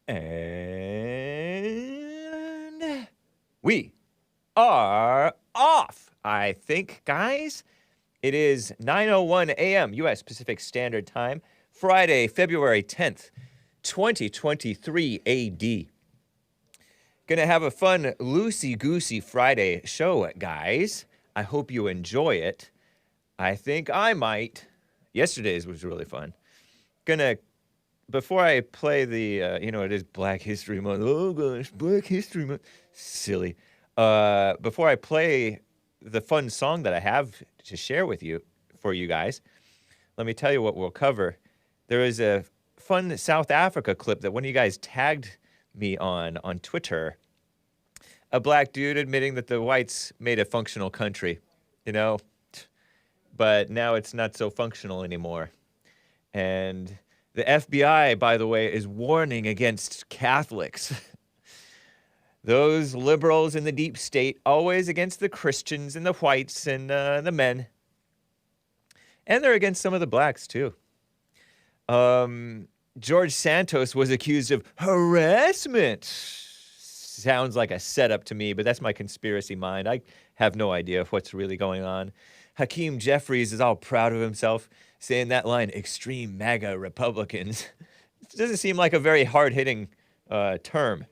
And we are off, I think, guys. It is 9:01 a.m. U.S. Pacific Standard Time, Friday, February 10th, 2023 A.D. Gonna have a fun, loosey-goosey Friday show, guys. I hope you enjoy it. I think I might. Yesterday's was really fun. Before I play the, it is Black History Month. Oh, gosh, Black History Month. Silly. Before I play the fun song that I have to share with you, for you guys, let me tell you what we'll cover. There is a fun South Africa clip that one of you guys tagged me on Twitter. A black dude admitting that the whites made a functional country, but now it's not so functional anymore. And the FBI, by the way, is warning against Catholics. Those liberals in the deep state, always against the Christians and the whites and the men. And they're against some of the blacks, too. Geoge Santos was accused of harassment. Sounds like a setup to me, but that's my conspiracy mind. I have no idea of what's really going on. Hakeem Jeffries is all proud of himself, saying that line, extreme MAGA Republicans. It doesn't seem like a very hard-hitting term.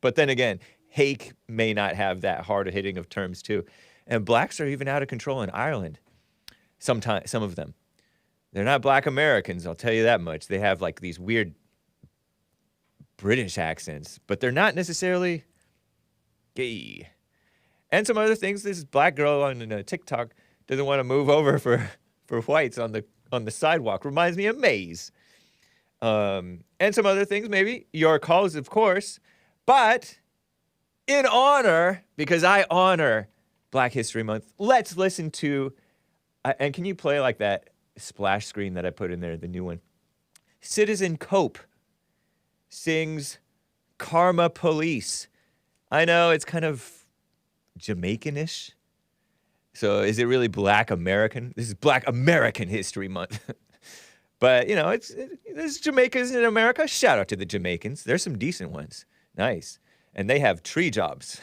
But then again, Hake may not have that hard-hitting of terms, too. And blacks are even out of control in Ireland. Some of them. They're not black Americans, I'll tell you that much. They have, like, these weird British accents. But they're not necessarily gay. And some other things. This black girl on TikTok doesn't want to move over for whites on the sidewalk. Reminds me of Meece. And some other things, maybe. Your calls, of course. But in honor, because I honor Black History Month, let's listen to, and can you play like that splash screen that I put in there, the new one? Citizen Cope sings Karma Police. I know it's kind of Jamaican-ish. So is it really Black American? This is Black American History Month. But, there's Jamaicans in America. Shout out to the Jamaicans. There's some decent ones. Nice. And they have tree jobs.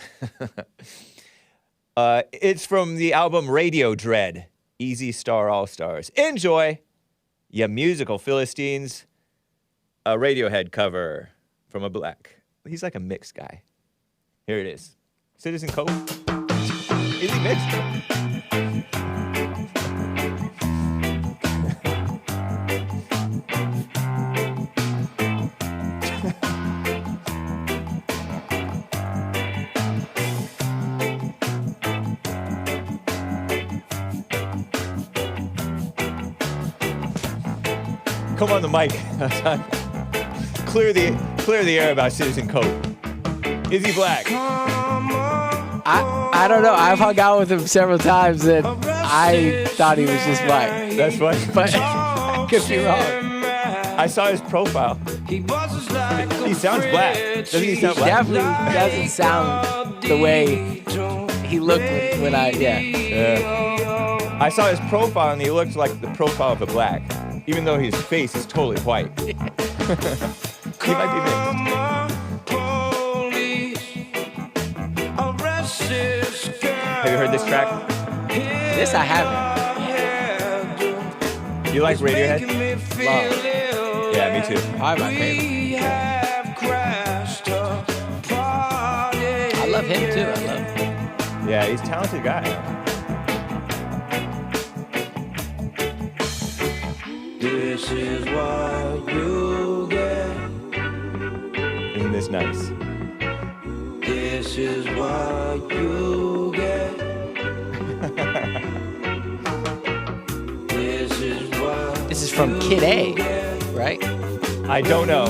It's from the album Radio Dread, Easy Star All-Stars. Enjoy, ya musical Philistines. A Radiohead cover from a black. He's like a mixed guy. Here it is. Citizen Cope. Is he mixed? Come on the mic, Hassan. Clear the air about Citizen Cope. Is he black? I don't know. I've hung out with him several times, and I thought he was just black. That's funny. But I could be wrong. I saw his profile. He sounds black. Doesn't he sound black? Definitely doesn't sound the way he looked when I, yeah. I saw his profile, and he looked like the profile of a black, even though his face is totally white. He might be mixed. Have you heard this track? This I haven't. You like Radiohead? Love. Yeah, me too. Probably my favorite. I love him too. I love him. Yeah, he's a talented guy. This is what you get. Isn't this nice? This is what you get. This is from Kid A, right? I don't know.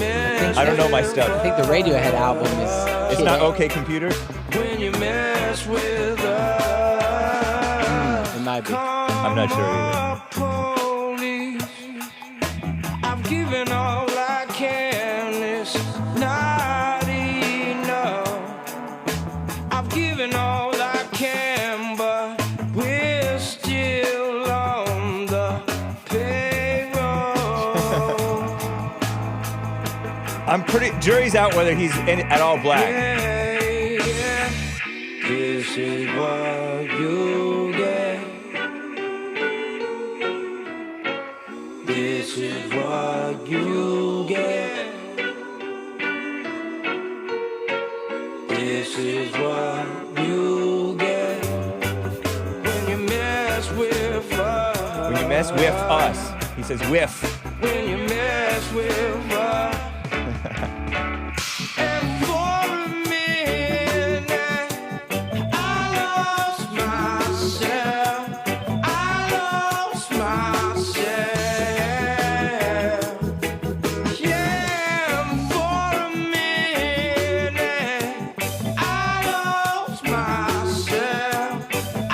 I don't know my I stuff. think the Radiohead album is. It's Kid not A. OK Computer? When you mess with us, It might be. I'm not sure either. I've given all I can. It's not enough. I've given all I can, but we're still on the payroll. I'm pretty, jury's out whether he's at all black. Yeah. This is what you get. This is what you get. This is what you get when you mess with us. When you mess with us. He says whiff. When you mess with us. And for a minute, I lost myself. I lost myself. Yeah, and for a minute, I lost myself. I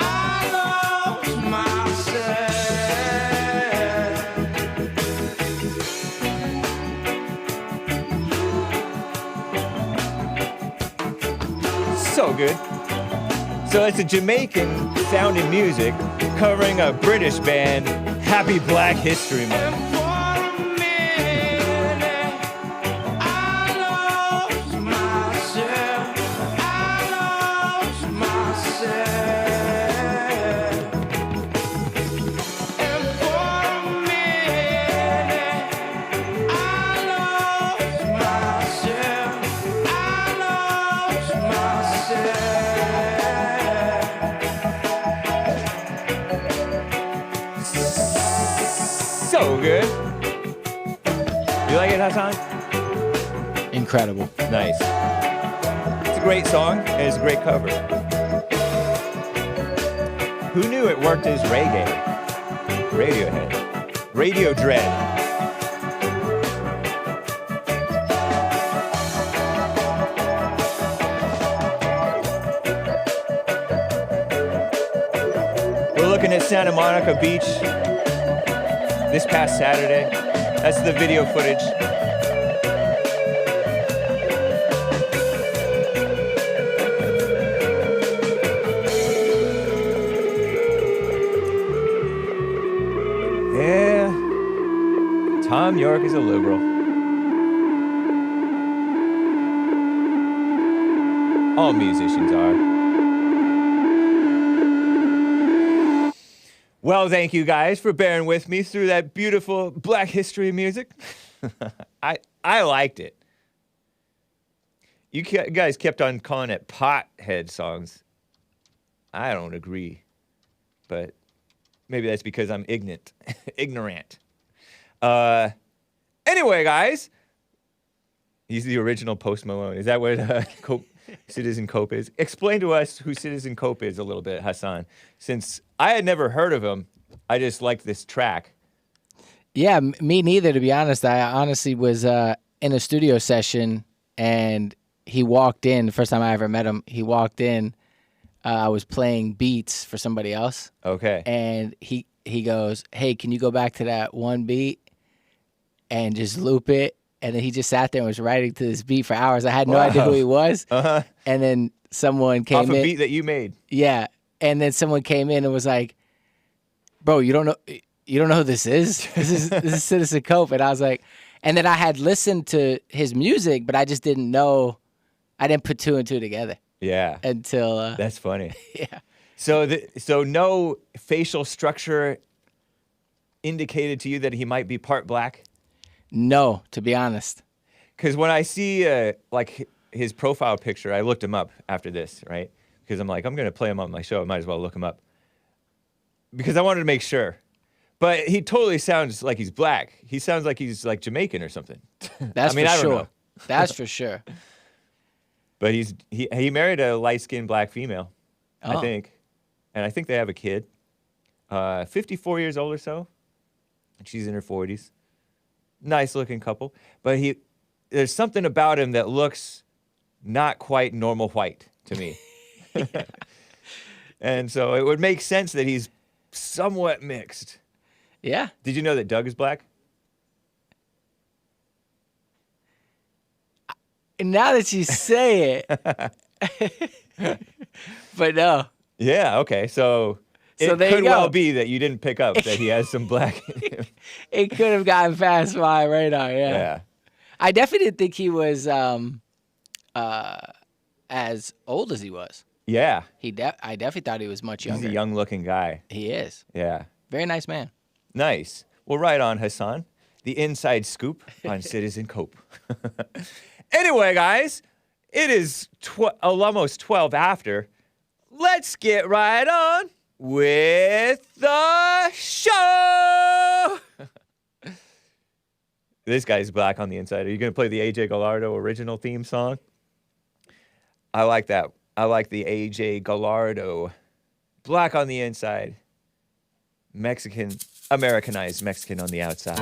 lost myself. So good. So it's a Jamaican sounding music covering a British band, Happy Black History Month. And for a minute, I lost myself. I lost myself. And for a minute, I lost myself. I lost myself. So good. You like it, Hassan? Incredible. Nice. It's a great song, and it's a great cover. Who knew it worked as reggae? Radiohead. Radio Dread. We're looking at Santa Monica Beach this past Saturday. That's the video footage. Yeah, Tom York is a liberal. All musicians are. Well, thank you guys for bearing with me through that beautiful Black History music. I liked it. You guys kept on calling it pothead songs. I don't agree, but maybe that's because I'm ignorant. Anyway, guys, he's the original Post Malone. Is that what Citizen Cope is? Explain to us who Citizen Cope is a little bit, Hassan. Since I had never heard of him, I just liked this track. Yeah, me neither, to be honest. I honestly was in a studio session, and he walked in. The first time I ever met him, he walked in. I was playing beats for somebody else. Okay. And he goes, "Hey, can you go back to that one beat and just loop it?" And then he just sat there and was writing to this beat for hours. I had no idea who he was. Uh-huh. And then someone came in. Off a beat that you made. Yeah. And then someone came in and was like, "Bro, you don't know who this is? This is Citizen Cope." And I was like, and then I had listened to his music, but I just didn't know. I didn't put two and two together. Yeah. Until that's funny. Yeah. So no facial structure indicated to you that he might be part black? No, to be honest. Because when I see like his profile picture, I looked him up after this, right? Because I'm like, I'm going to play him on my show. I might as well look him up. Because I wanted to make sure. But he totally sounds like he's black. He sounds like he's like Jamaican or something. That's I for don't sure. know. That's for sure. But he married a light-skinned black female, I think. And I think they have a kid. 54 years old or so. And she's in her 40s. Nice-looking couple. But there's something about him that looks not quite normal white to me. And so it would make sense that he's somewhat mixed. Yeah. Did you know that Doug is black? Now that you say it. But no. Yeah, okay. So it there could you go. well be that you didn't pick up that he has some black in him. It could have gotten past my radar, yeah. Yeah. I definitely didn't think he was as old as he was. Yeah. I definitely thought he was much He's younger. a young-looking guy. He is. Yeah. Very nice man. Nice. Well, right on, Hassan. The inside scoop on Citizen Cope. Anyway, guys, it is almost 12 after. Let's get right on with the show. This guy's black on the inside. Are you going to play the AJ Gallardo original theme song? I like that. I like the AJ Gallardo. Black on the inside. Mexican, Americanized Mexican on the outside.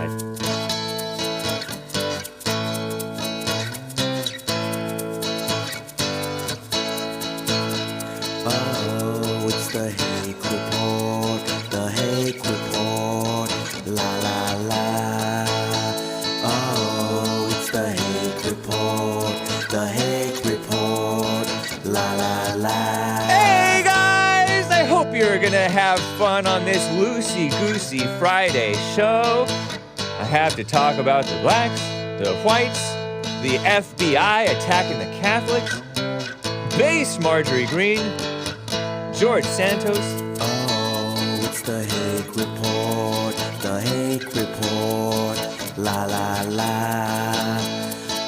Oh, it's the Hake Report, the Hake Report, la la la. Oh, it's the Hake Report, the Hake Report, la la la. Hey guys, I hope you're gonna have fun on this loosey-goosey Friday show. I have to talk about the blacks, the whites, the FBI attacking the Catholics, base Marjorie Green, Geoge Santos. Oh, it's the Hake Report, the Hake Report, la la la.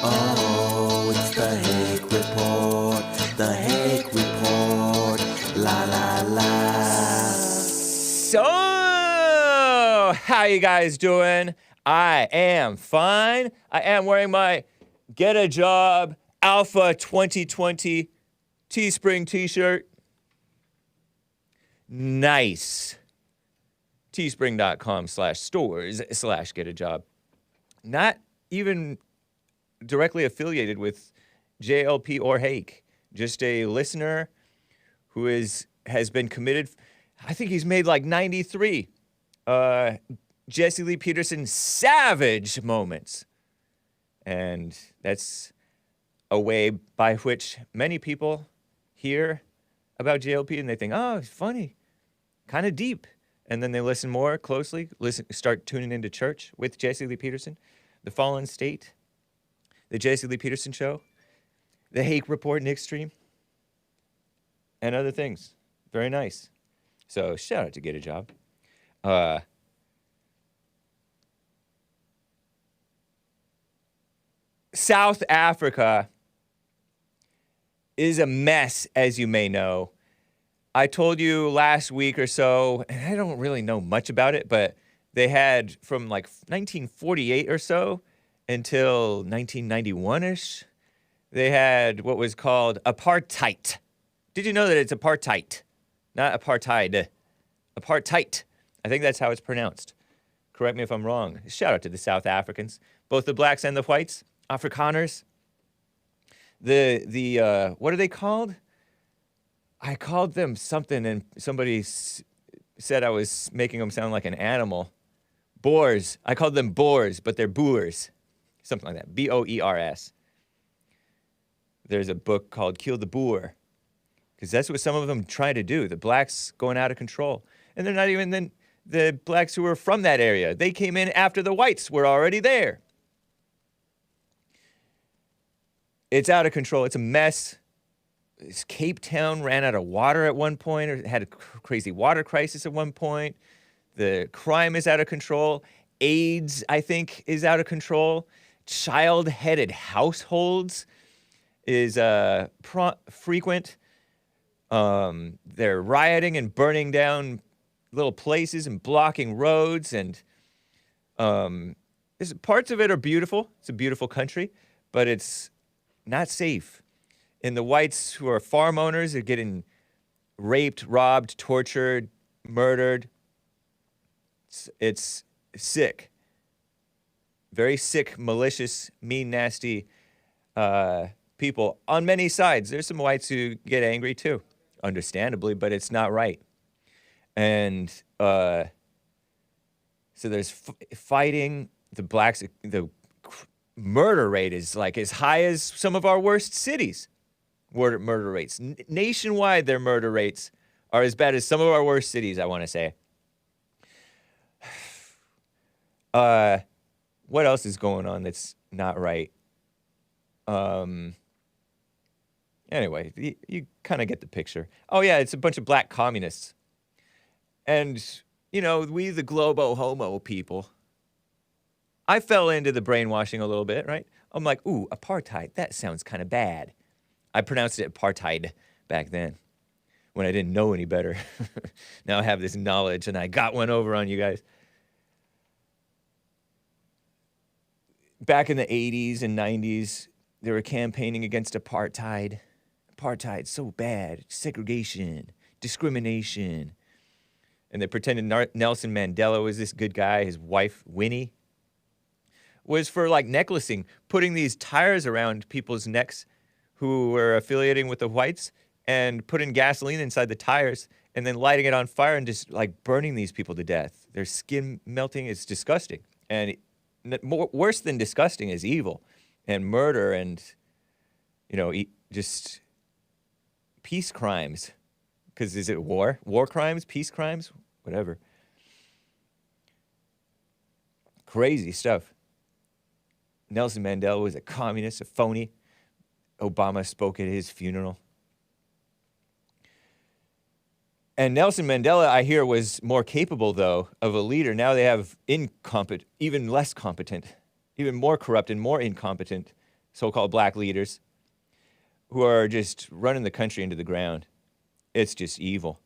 Oh, it's the Hake Report, the Hake Report, la la la. So, how you guys doing? I am fine. I am wearing my Get a Job Alpha 2020 Teespring t-shirt. Nice. Teespring.com/stores/get-a-job. Not even directly affiliated with JLP or Hake. Just a listener who has been committed. I think he's made like 93 Jesse Lee Peterson savage moments. And that's a way by which many people hear about JLP and they think, oh, it's funny, kind of deep. And then they listen more closely, start tuning into church with Jesse Lee Peterson, The Fallen State, The Jesse Lee Peterson Show, The Hake Report, Nickstream, and other things. Very nice. So shout out to Get a Job. South Africa is a mess, as you may know. I told you last week or so, and I don't really know much about it, but they had from like 1948 or so until 1991-ish, they had what was called apartheid. Did you know that it's apartheid, not apartheid? Apartheid. I think that's how it's pronounced. Correct me if I'm wrong. Shout out to the South Africans, both the blacks and the whites, Afrikaners. The what are they called? I called them something, and somebody said I was making them sound like an animal. Boers. I called them Boers, but they're Boers. Something like that. Boers. There's a book called Kill the Boer, because that's what some of them try to do. The blacks going out of control. And they're not even the blacks who were from that area. They came in after the whites were already there. It's out of control. It's a mess. Cape Town ran out of water at one point, or had a crazy water crisis at one point. The crime is out of control. AIDS, I think, is out of control. Child-headed households is frequent. They're rioting and burning down little places and blocking roads. And parts of it are beautiful. It's a beautiful country, but it's not safe. And the whites who are farm owners are getting raped, robbed, tortured, murdered. It's sick. Very sick, malicious, mean, nasty people on many sides. There's some whites who get angry too, understandably, but it's not right. And so there's fighting. The blacks, the murder rate is like as high as some of our worst cities. Murder rates. Nationwide, their murder rates are as bad as some of our worst cities, I want to say. What else is going on that's not right? Anyway, you kind of get the picture. Oh, yeah, it's a bunch of black communists. And, you know, we, the globo homo people, I fell into the brainwashing a little bit, right? I'm like, ooh, apartheid, that sounds kind of bad. I pronounced it apartheid back then when I didn't know any better. Now I have this knowledge, and I got one over on you guys. Back in the 80s and 90s, they were campaigning against apartheid. Apartheid, so bad. Segregation, discrimination. And they pretended Nelson Mandela was this good guy. His wife, Winnie, was for like necklacing, putting these tires around people's necks who were affiliating with the whites and putting gasoline inside the tires and then lighting it on fire and just like burning these people to death. Their skin melting. It's disgusting. And worse than disgusting is evil and murder and, you know, just peace crimes. Because is it war? War crimes? Peace crimes? Whatever. Crazy stuff. Nelson Mandela was a communist, a phony. Obama spoke at his funeral. And Nelson Mandela, I hear, was more capable, though, of a leader. Now they have incompetent, even less competent, even more corrupt and more incompetent so-called black leaders who are just running the country into the ground. It's just evil.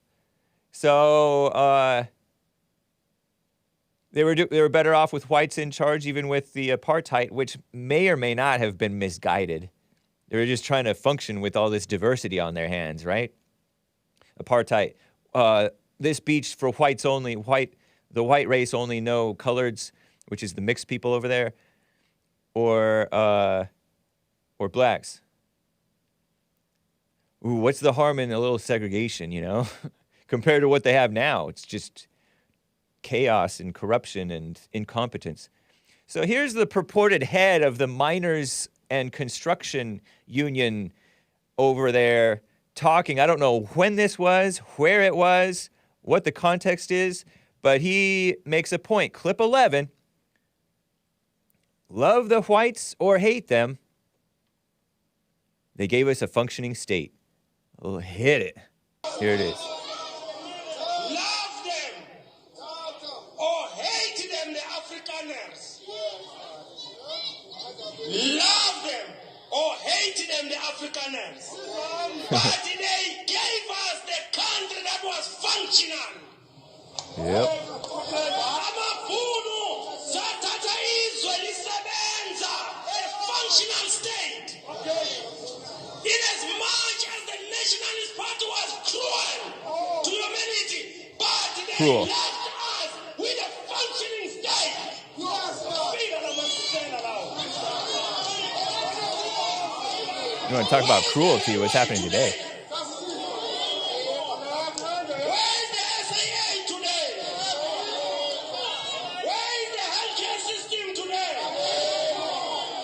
So they were better off with whites in charge, even with the apartheid, which may or may not have been misguided. They were just trying to function with all this diversity on their hands, right? Apartheid. This beach for whites only, the white race only, no coloreds, which is the mixed people over there, or blacks. Ooh, what's the harm in a little segregation, you know? Compared to what they have now, it's just chaos and corruption and incompetence. So here's the purported head of the miners and construction union over there talking. I don't know when this was, where it was, what the context is, but he makes a point. Clip 11. Love the whites or hate them, they gave us a functioning state. Oh, hit it. Here it is. Love them or hate them, the Afrikaners. Love them or hate them, the Afrikaners. But they gave us the country that was functional. Yep. Amafunu sathatha izwe lisebenza, a functional state. In as much as the Nationalist Party was cruel to humanity, but they Cruel. left us with a functioning state. You want to talk about cruelty, what's happening today? Where is the SAA today? Where is the healthcare system today?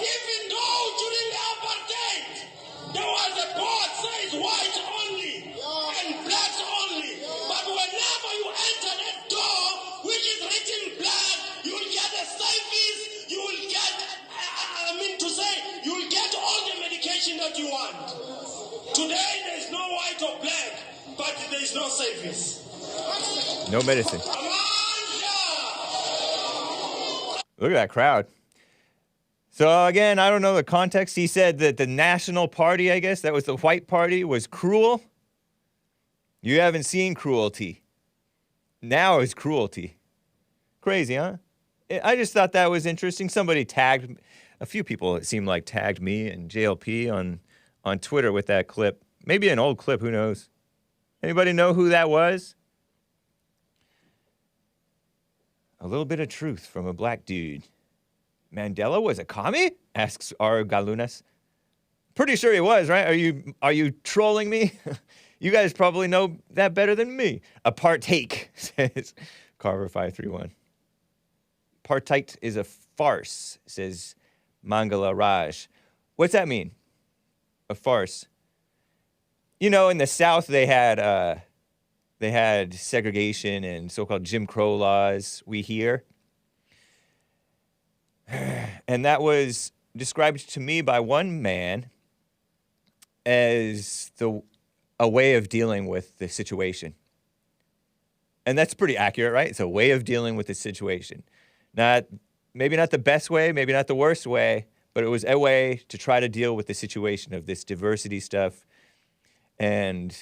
Even though during the apartheid there was a board says white only and blacks only, but whenever you enter that door which is written black, you will get a service, you will get, you will get all the medication that you want. Today there is no white or black, but there is no service. No medicine. Amanda! Look at that crowd. So again, I don't know the context. He said that the National Party, I guess, that was the white party, was cruel. You haven't seen cruelty. Now it's cruelty. Crazy, huh? I just thought that was interesting. Somebody tagged, a few people, it seemed like, tagged me and JLP on Twitter with that clip. Maybe an old clip, who knows? Anybody know who that was? A little bit of truth from a black dude. Mandela was a commie? Asks R. Galunas. Pretty sure he was, right? Are you trolling me? You guys probably know that better than me. Apartheid, says Carver531. Apartheid is a farce, says Mangala Raj. What's that mean? A farce. You know, in the South they had segregation and so-called Jim Crow laws, we hear. And that was described to me by one man as a way of dealing with the situation. And that's pretty accurate, right? It's a way of dealing with the situation. Maybe not the best way, maybe not the worst way, but it was a way to try to deal with the situation of this diversity stuff. And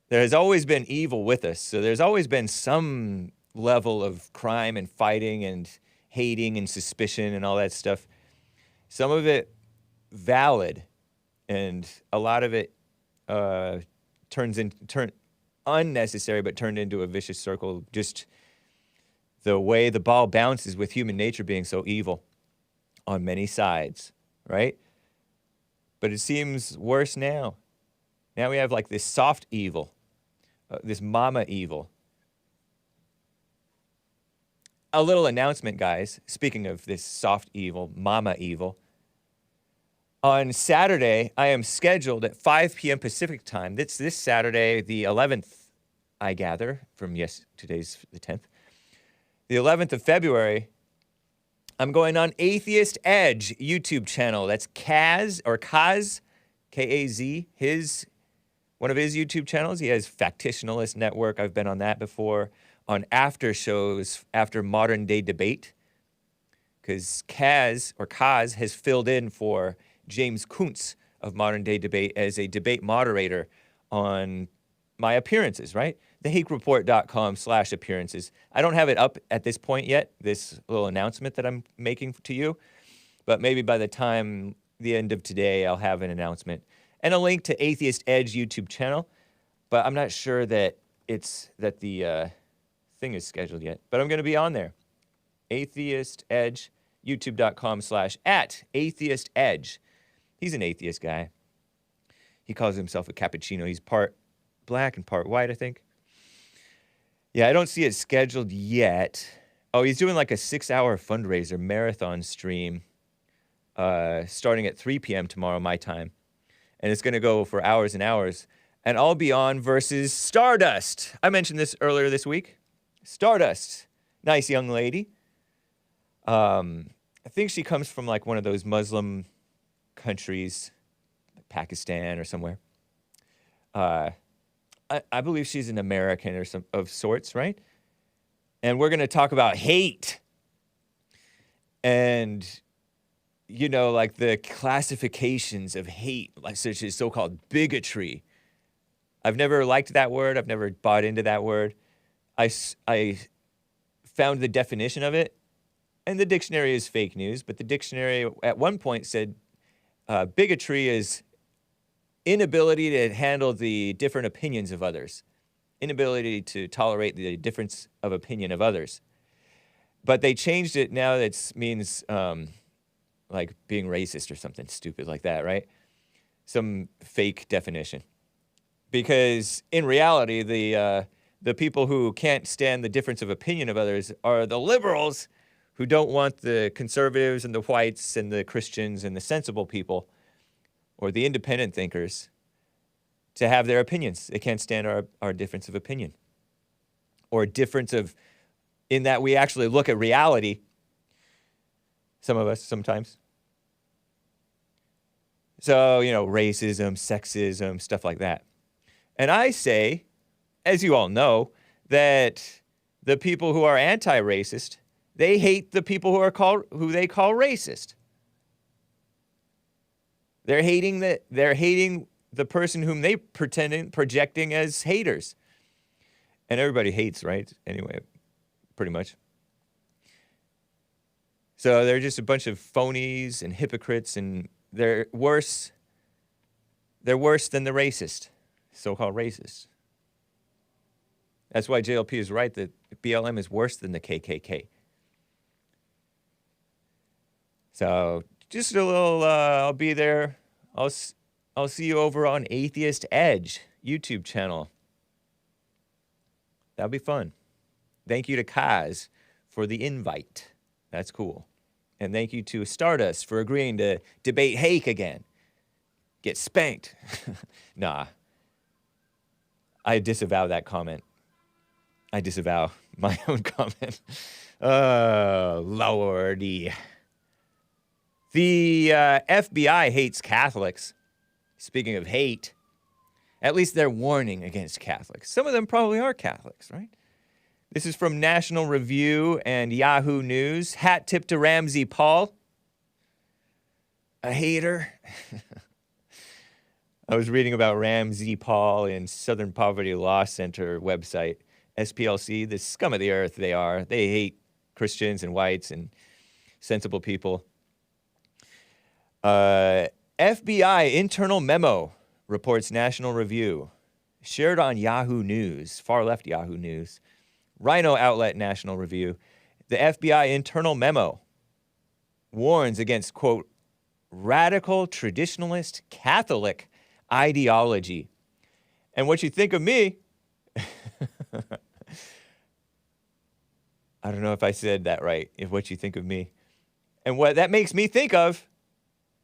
there has always been evil with us. So there's always been some level of crime and fighting and hating and suspicion and all that stuff. Some of it valid, and a lot of it turned unnecessary, but turned into a vicious circle. Just the way the ball bounces with human nature being so evil on many sides, right? But it seems worse now. Now we have like this soft evil, this mama evil. A little announcement, guys. Speaking of this soft evil, mama evil. On Saturday, I am scheduled at 5 p.m. Pacific time. This Saturday, the 11th, I gather, from today's the 10th. The 11th of February, I'm going on AtheistEdge YouTube channel. That's Kaz, K-A-Z, one of his YouTube channels. He has Factitionalist Network. I've been on that before. On after shows, after modern day debate. Because Kaz has filled in for James Kuntz of Modern Day Debate as a debate moderator on my appearances, right? TheHakeReport.com/appearances. I don't have it up at this point yet, this little announcement that I'm making to you, but maybe by the time the end of today, I'll have an announcement and a link to AtheistEdge YouTube channel, but I'm not sure that the thing is scheduled yet, but I'm going to be on there. AtheistEdge, youtube.com/@AtheistEdge. He's an atheist guy. He calls himself a cappuccino. He's part black and part white, I think. Yeah, I don't see it scheduled yet. Oh, he's doing like a 6-hour fundraiser marathon stream starting at 3 p.m. tomorrow, my time. And it's going to go for hours and hours. And I'll be on versus Stardust. I mentioned this earlier this week. Stardust. Nice young lady. I think she comes from like one of those Muslim countries, like Pakistan or somewhere. I believe she's an American or some of sorts, right? And we're going to talk about hate. And, you know, like the classifications of hate, like such as so-called bigotry. I've never liked that word. I've never bought into that word. I found the definition of it, and the dictionary is fake news, but the dictionary at one point said bigotry is inability to handle the different opinions of others, inability to tolerate the difference of opinion of others. But they changed it now. That means like being racist or something stupid like that, right? Some fake definition. Because in reality, the people who can't stand the difference of opinion of others are the liberals who don't want the conservatives and the whites and the Christians and the sensible people or the independent thinkers to have their opinions. They can't stand our difference of opinion. Or difference of, in that we actually look at reality, some of us sometimes. So, you know, racism, sexism, stuff like that. And I say, as you all know, that the people who are anti-racist, they hate the people who they call racist. They're hating the person whom they projecting as haters. And everybody hates, right? Anyway, pretty much. So they're just a bunch of phonies and hypocrites, and they're worse than the racist, so-called racist. That's why JLP is right that BLM is worse than the KKK. So just a little, I'll be there. I'll see you over on AtheistEdge YouTube channel. That'll be fun. Thank you to Kaz for the invite. That's cool. And thank you to Stardust for agreeing to debate Hake again. Get spanked. Nah. I disavow that comment. I disavow my own comment. Lordy. The FBI hates Catholics. Speaking of hate, at least they're warning against Catholics. Some of them probably are Catholics, right? This is from National Review and Yahoo News. Hat tip to Ramsey Paul. A hater. I was reading about Ramsey Paul in Southern Poverty Law Center website, SPLC, the scum of the earth they are. They hate Christians and whites and sensible people. FBI internal memo, reports National Review. Shared on Yahoo News, far-left Yahoo News. Rhino outlet National Review. The FBI internal memo warns against, quote, radical traditionalist Catholic ideology. And what you think of me, I don't know if I said that right, if what you think of me. And what that makes me think of,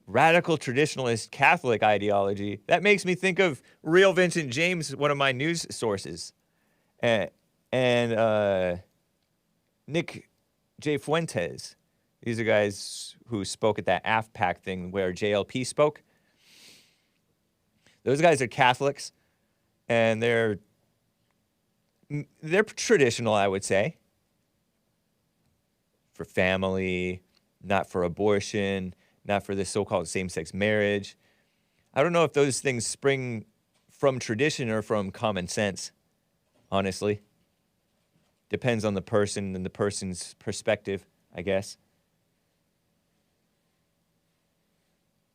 radical traditionalist Catholic ideology, that makes me think of Real Vincent James, one of my news sources, and Nick J. Fuentes. These are guys who spoke at that AFPAC thing where JLP spoke. Those guys are Catholics, and they're traditional, I would say, for family, not for abortion, not for this so-called same-sex marriage. I don't know if those things spring from tradition or from common sense, honestly. Depends on the person and the person's perspective, I guess.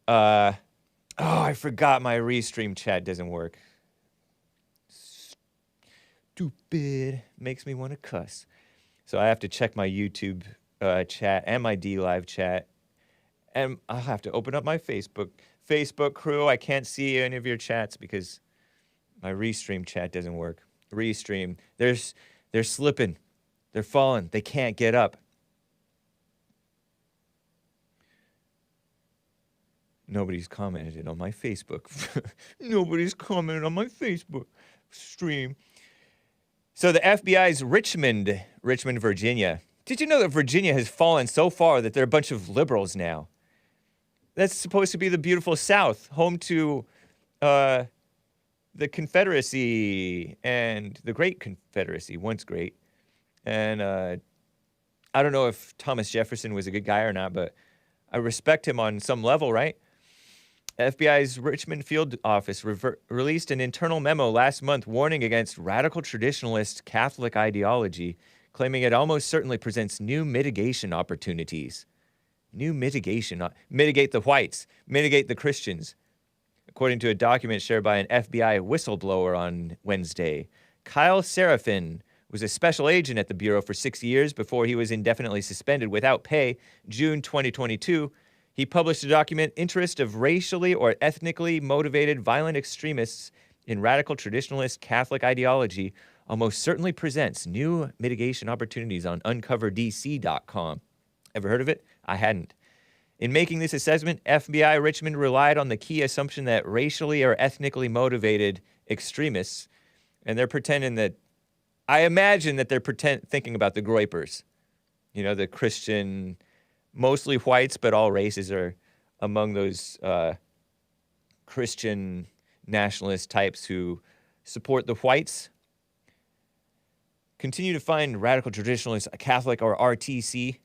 Oh, I forgot my Restream chat doesn't work. Stupid. Makes me want to cuss. So I have to check my YouTube chat and my DLive chat. And I'll have to open up my Facebook crew. I can't see any of your chats because my Restream chat doesn't work. Restream. They're slipping. They're falling. They can't get up. Nobody's commented on my Facebook. Nobody's commented on my Facebook stream. So the FBI's Richmond, Virginia. Did you know that Virginia has fallen so far that they're a bunch of liberals now? That's supposed to be the beautiful South, home to the Confederacy and the Great Confederacy, once great. And I don't know if Thomas Jefferson was a good guy or not, but I respect him on some level, right? FBI's Richmond Field Office released an internal memo last month warning against radical traditionalist Catholic ideology, claiming it almost certainly presents new mitigation opportunities. New mitigation. Mitigate the whites. Mitigate the Christians. According to a document shared by an FBI whistleblower on Wednesday, Kyle Seraphin was a special agent at the Bureau for 6 years before he was indefinitely suspended without pay, June 2022. He published a document, Interest of Racially or Ethnically Motivated Violent Extremists in Radical Traditionalist Catholic Ideology, almost certainly presents new mitigation opportunities on uncoverdc.com. Ever heard of it? I hadn't. In making this assessment, FBI Richmond relied on the key assumption that racially or ethnically motivated extremists, and they're pretending that, I imagine that they're thinking about the Groypers, you know, the Christian, mostly whites, but all races are among those Christian nationalist types who support the whites. Continue to find Radical Traditionalist Catholic, or RTC,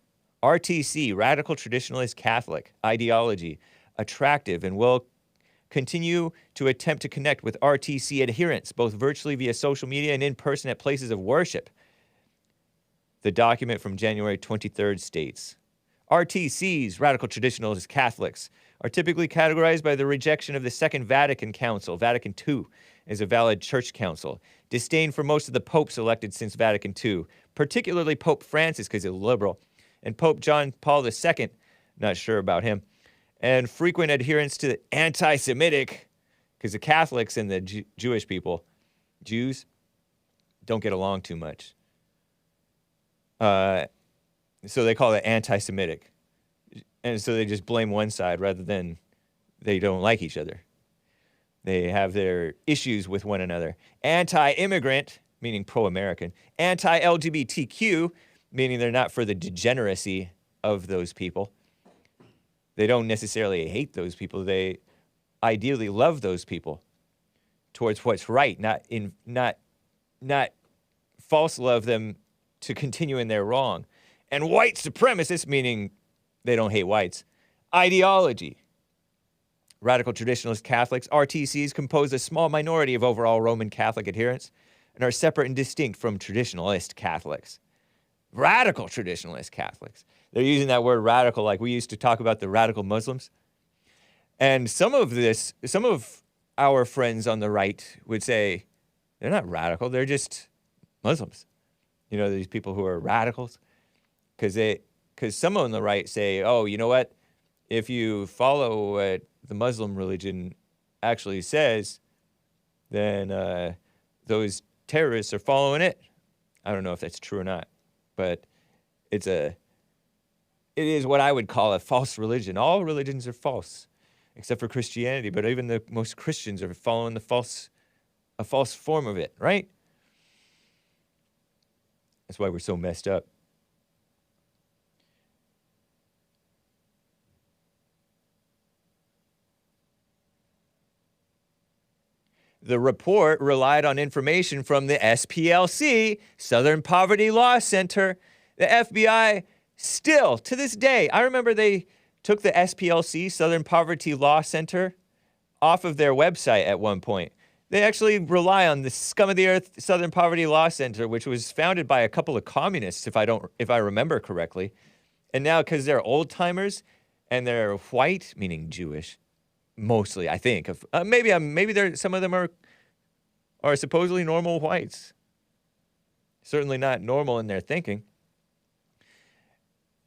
Radical Traditionalist Catholic ideology, attractive, and will continue to attempt to connect with RTC adherents, both virtually via social media and in person at places of worship. The document from January 23rd states, RTCs, Radical Traditionalist Catholics, are typically categorized by the rejection of the Second Vatican Council, Vatican II, as a valid church council, disdain for most of the popes elected since Vatican II, particularly Pope Francis because he's a liberal, and Pope John Paul II, not sure about him, and frequent adherence to the anti-Semitic, because the Catholics and the Jewish people, Jews, don't get along too much. So they call it anti-Semitic. And so they just blame one side rather than they don't like each other. They have their issues with one another. Anti-immigrant, meaning pro-American. Anti-LGBTQ, meaning they're not for the degeneracy of those people. They don't necessarily hate those people. They ideally love those people towards what's right, not false love them to continue in their wrong. And white supremacists, meaning they don't hate whites. Ideology. Radical Traditionalist Catholics, RTCs, compose a small minority of overall Roman Catholic adherents and are separate and distinct from Traditionalist Catholics. Radical Traditionalist Catholics. They're using that word radical like we used to talk about the radical Muslims. And some of our friends on the right would say, they're not radical, they're just Muslims. You know, these people who are radicals. Because some on the right say, oh, you know what? If you follow what the Muslim religion actually says, then those terrorists are following it. I don't know if that's true or not, but it is what I would call a false religion. All religions are false, except for Christianity, but even the most Christians are following a false form of it, right? That's why we're so messed up. The report relied on information from the SPLC, Southern Poverty Law Center. The FBI still, to this day, I remember they took the SPLC, Southern Poverty Law Center, off of their website at one point. They actually rely on the scum of the earth Southern Poverty Law Center, which was founded by a couple of communists, if I remember correctly. And now, because they're old timers and they're white, meaning Jewish, mostly, I think. Maybe some of them are supposedly normal whites. Certainly not normal in their thinking.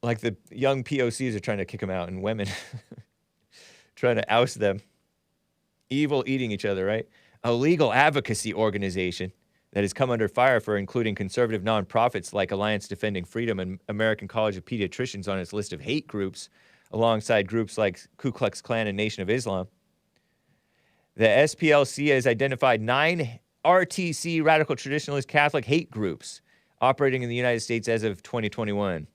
Like the young POCs are trying to kick them out, and women trying to oust them. Evil eating each other, right? A legal advocacy organization that has come under fire for including conservative nonprofits like Alliance Defending Freedom and American College of Pediatricians on its list of hate groups, alongside groups like Ku Klux Klan and Nation of Islam. The SPLC has identified 9 RTC, Radical Traditionalist Catholic hate groups, operating in the United States as of 2021.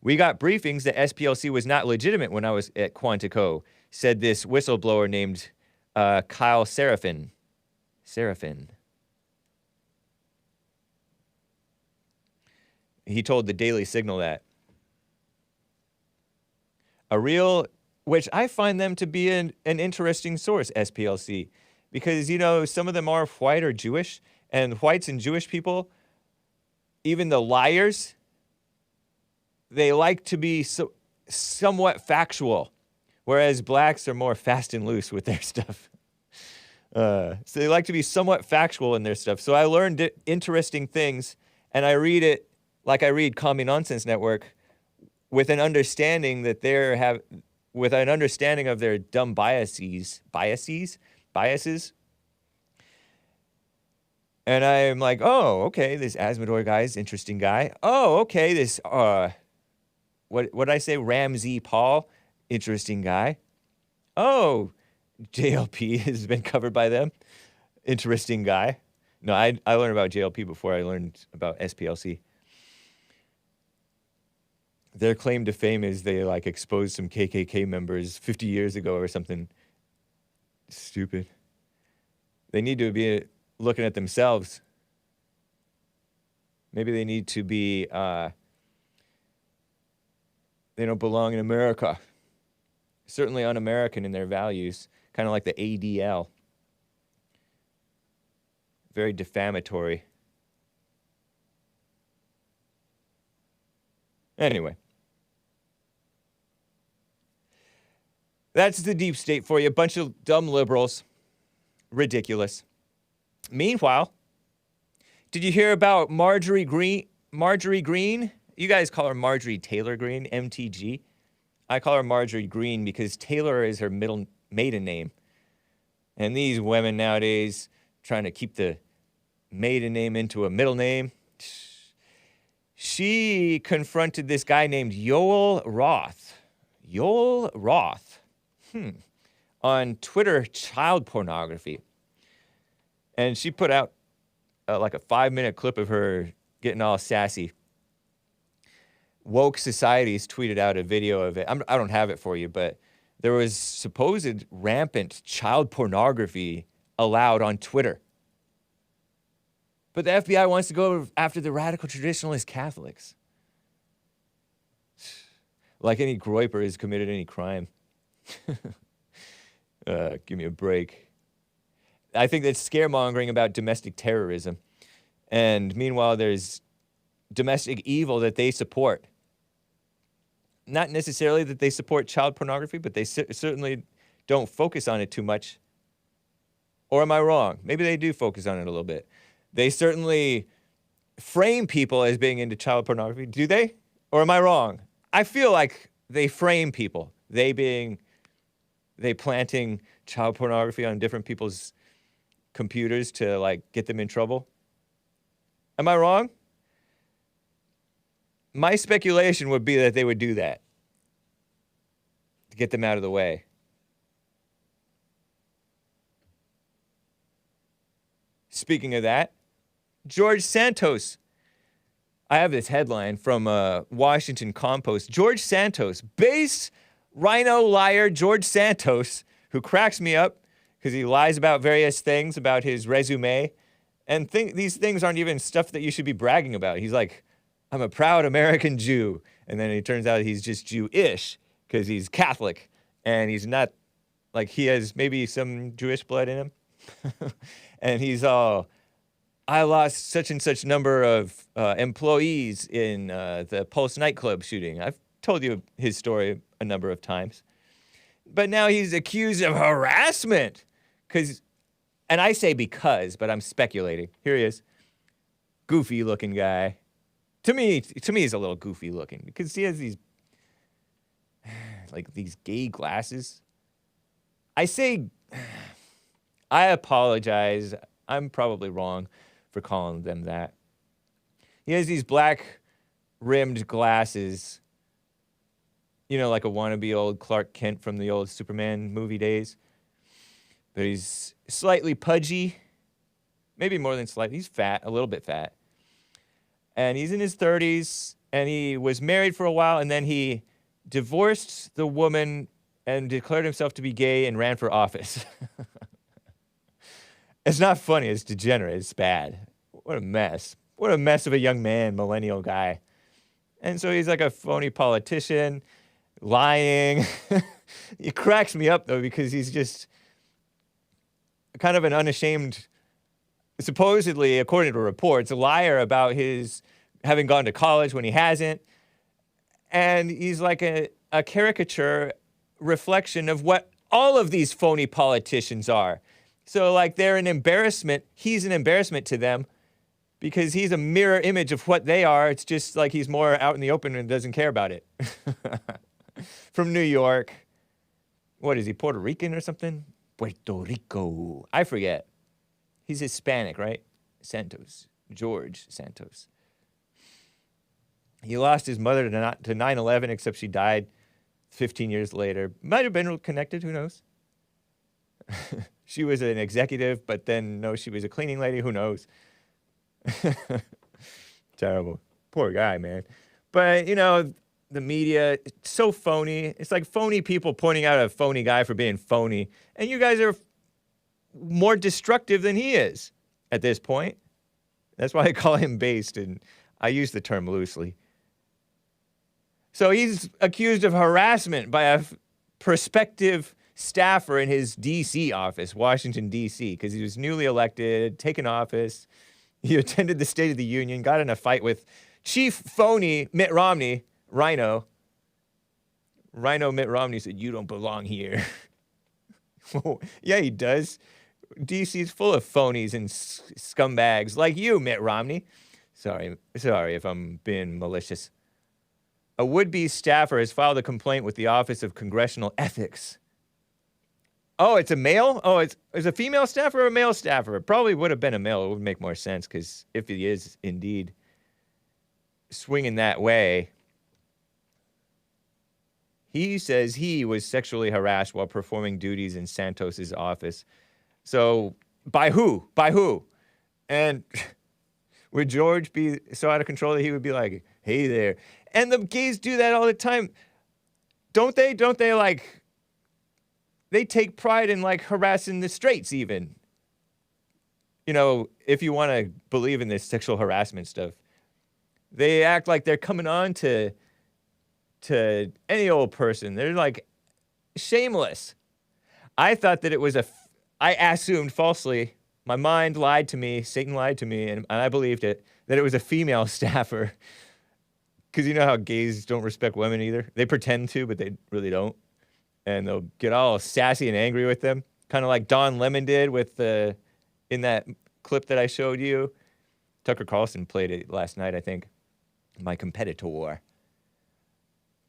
We got briefings that SPLC was not legitimate when I was at Quantico, said this whistleblower named Kyle Seraphin. He told the Daily Signal that. Which I find them to be an interesting source, SPLC, because, you know, some of them are white or Jewish, and whites and Jewish people, even the liars, they like to be somewhat factual, whereas blacks are more fast and loose with their stuff. So they like to be somewhat factual in their stuff. So I learned interesting things, and I read it like I read Common Nonsense Network, with an understanding that with an understanding of their dumb biases. And I'm like, oh, okay, this Asmodor guy's interesting guy. Oh, okay, this what did I say? Ramsey Paul, interesting guy. Oh, JLP has been covered by them. Interesting guy. No, I learned about JLP before I learned about SPLC. Their claim to fame is they like exposed some KKK members 50 years ago or something stupid. They need to be looking at themselves. Maybe they need to be, they don't belong in America. Certainly un-American in their values, kind of like the ADL. Very defamatory. Anyway. That's the deep state for you. A bunch of dumb liberals. Ridiculous. Meanwhile, did you hear about Marjorie Green? You guys call her Marjorie Taylor Greene, MTG. I call her Marjorie Green because Taylor is her maiden name. And these women nowadays trying to keep the maiden name into a middle name. She confronted this guy named Yoel Roth. On Twitter child pornography. And she put out like a 5-minute clip of her getting all sassy. woke societies tweeted out a video of it. I don't have it for you, but there was supposed rampant child pornography allowed on Twitter. But the FBI wants to go after the radical traditionalist Catholics. Like any groyper has committed any crime. Give me a break. I think that's scaremongering about domestic terrorism. And meanwhile, there's domestic evil that they support. Not necessarily that they support child pornography, but they certainly don't focus on it too much. Or am I wrong? Maybe they do focus on it a little bit. They certainly frame people as being into child pornography. Do they? Or am I wrong? I feel like they frame people. They planting child pornography on different people's computers to like get them in trouble. Am I wrong? My speculation would be that they would do that to get them out of the way. Speaking of that, Geoge Santos. I have this headline from Washington Compost. Geoge Santos, base rhino liar Geoge Santos, who cracks me up because he lies about various things about his resume. And these things aren't even stuff that you should be bragging about. He's like, I'm a proud American Jew. And then it turns out he's just Jewish because he's Catholic. And he's not, like, he has maybe some Jewish blood in him. And he's all, I lost such and such number of employees in the Pulse nightclub shooting. I've told you his story a number of times. But now he's accused of harassment. And I say because, but I'm speculating. Here he is. Goofy looking guy. To me, he's a little goofy looking because he has these, like these gay glasses. I apologize. I'm probably wrong for calling them that. He has these black rimmed glasses, you know, like a wannabe old Clark Kent from the old Superman movie days. But he's slightly pudgy, maybe more than slightly. He's fat, a little bit fat. And he's in his 30s, and he was married for a while, and then he divorced the woman and declared himself to be gay and ran for office. It's not funny, it's degenerate, it's bad. What a mess. What a mess of a young man, millennial guy. And so he's like a phony politician, lying. He cracks me up, though, because he's just kind of an unashamed, supposedly, according to reports, a liar about his having gone to college when he hasn't. And he's like a caricature reflection of what all of these phony politicians are. So, like, they're an embarrassment. He's an embarrassment to them because he's a mirror image of what they are. It's just like he's more out in the open and doesn't care about it. From New York. What is he, Puerto Rican or something? Puerto Rico. I forget. He's Hispanic, right? Santos. Geoge Santos. He lost his mother to 9/11, except she died 15 years later. Might have been connected, who knows? She was an executive, but then, no, she was a cleaning lady, who knows? Terrible. Poor guy, man. But, you know, the media, it's so phony. It's like phony people pointing out a phony guy for being phony. And you guys are more destructive than he is at this point. That's why I call him based, and I use the term loosely. So he's accused of harassment by a prospective staffer in his D.C. office, Washington, D.C., because he was newly elected, taken office. He attended the State of the Union, got in a fight with Chief Phony Mitt Romney, Rhino. Rhino Mitt Romney said, "You don't belong here." Yeah, he does. D.C.'s full of phonies and scumbags like you, Mitt Romney. Sorry if I'm being malicious. A would-be staffer has filed a complaint with the Office of Congressional Ethics. Oh, it's a male? Oh, it's a female staffer or a male staffer? It probably would have been a male. It would make more sense, because if he is indeed swinging that way, he says he was sexually harassed while performing duties in Santos's office. So, by who? By who? And would George be so out of control that he would be like, "Hey there"? And the gays do that all the time. Don't they? Don't they, like, they take pride in, like, harassing the straights even. You know, if you want to believe in this sexual harassment stuff. They act like they're coming on to any old person. They're, like, shameless. I thought that it was I assumed falsely, my mind lied to me, Satan lied to me, and I believed it, that it was a female staffer. Because you know how gays don't respect women either? They pretend to, but they really don't. And they'll get all sassy and angry with them. Kind of like Don Lemon did with in that clip that I showed you. Tucker Carlson played it last night, I think. My competitor.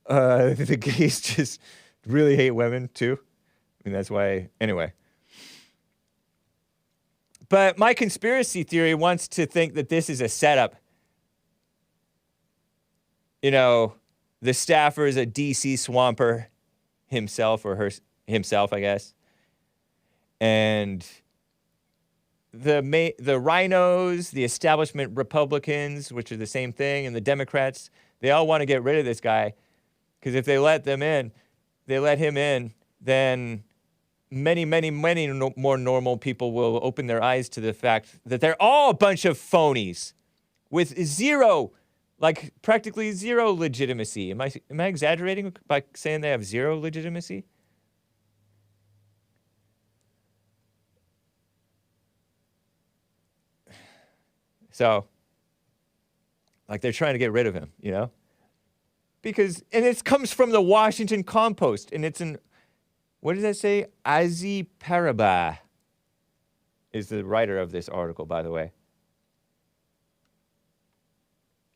The gays just really hate women, too. I mean, that's why, anyway. But my conspiracy theory wants to think that this is a setup. You know, the staffer is a DC swamper himself, or himself, I guess. And the rhinos, the establishment Republicans, which are the same thing, and the Democrats, they all want to get rid of this guy. Because if they let him in, then many more normal people will open their eyes to the fact that they're all a bunch of phonies with zero, like practically zero legitimacy. Am I exaggerating by saying they have zero legitimacy? So, like, they're trying to get rid of him, you know? Because, and it comes from the Washington Compost, and it's what does that say? Azi Paraba is the writer of this article, by the way.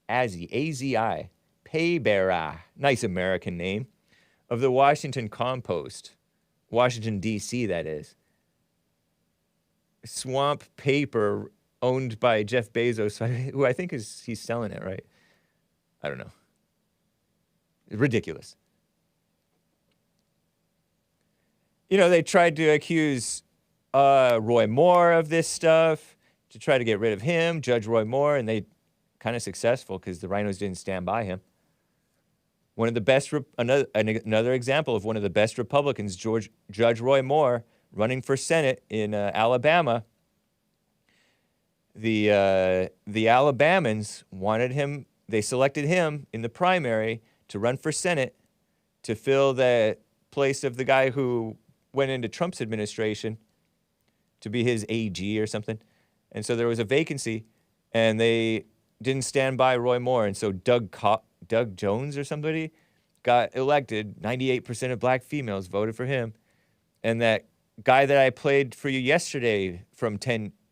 Azi, A-Z-I, Paybera, nice American name, of the Washington Compost. Washington, D.C., that is. Swamp paper owned by Jeff Bezos, who I think he's selling it, right? I don't know. Ridiculous. You know, they tried to accuse Roy Moore of this stuff, to try to get rid of him, Judge Roy Moore, and they kind of successful because the rhinos didn't stand by him. One of the best, another example of one of the best Republicans, Judge Roy Moore, running for Senate in Alabama. The Alabamans wanted him, they selected him in the primary to run for Senate to fill the place of the guy who went into Trump's administration to be his AG or something. And so there was a vacancy, and they didn't stand by Roy Moore. And so Doug Jones or somebody got elected. 98% of black females voted for him. And that guy that I played for you yesterday from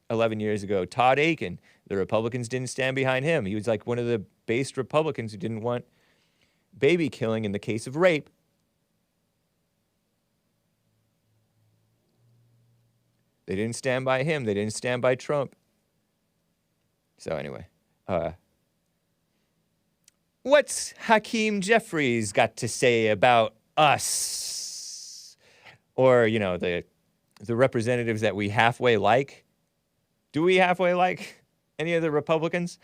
11 years ago, Todd Aiken, the Republicans didn't stand behind him. He was like one of the based Republicans who didn't want baby killing in the case of rape. They didn't stand by him. They didn't stand by Trump. So anyway, what's Hakeem Jeffries got to say about us? Or, you know, the representatives that we halfway like? Do we halfway like any of the Republicans?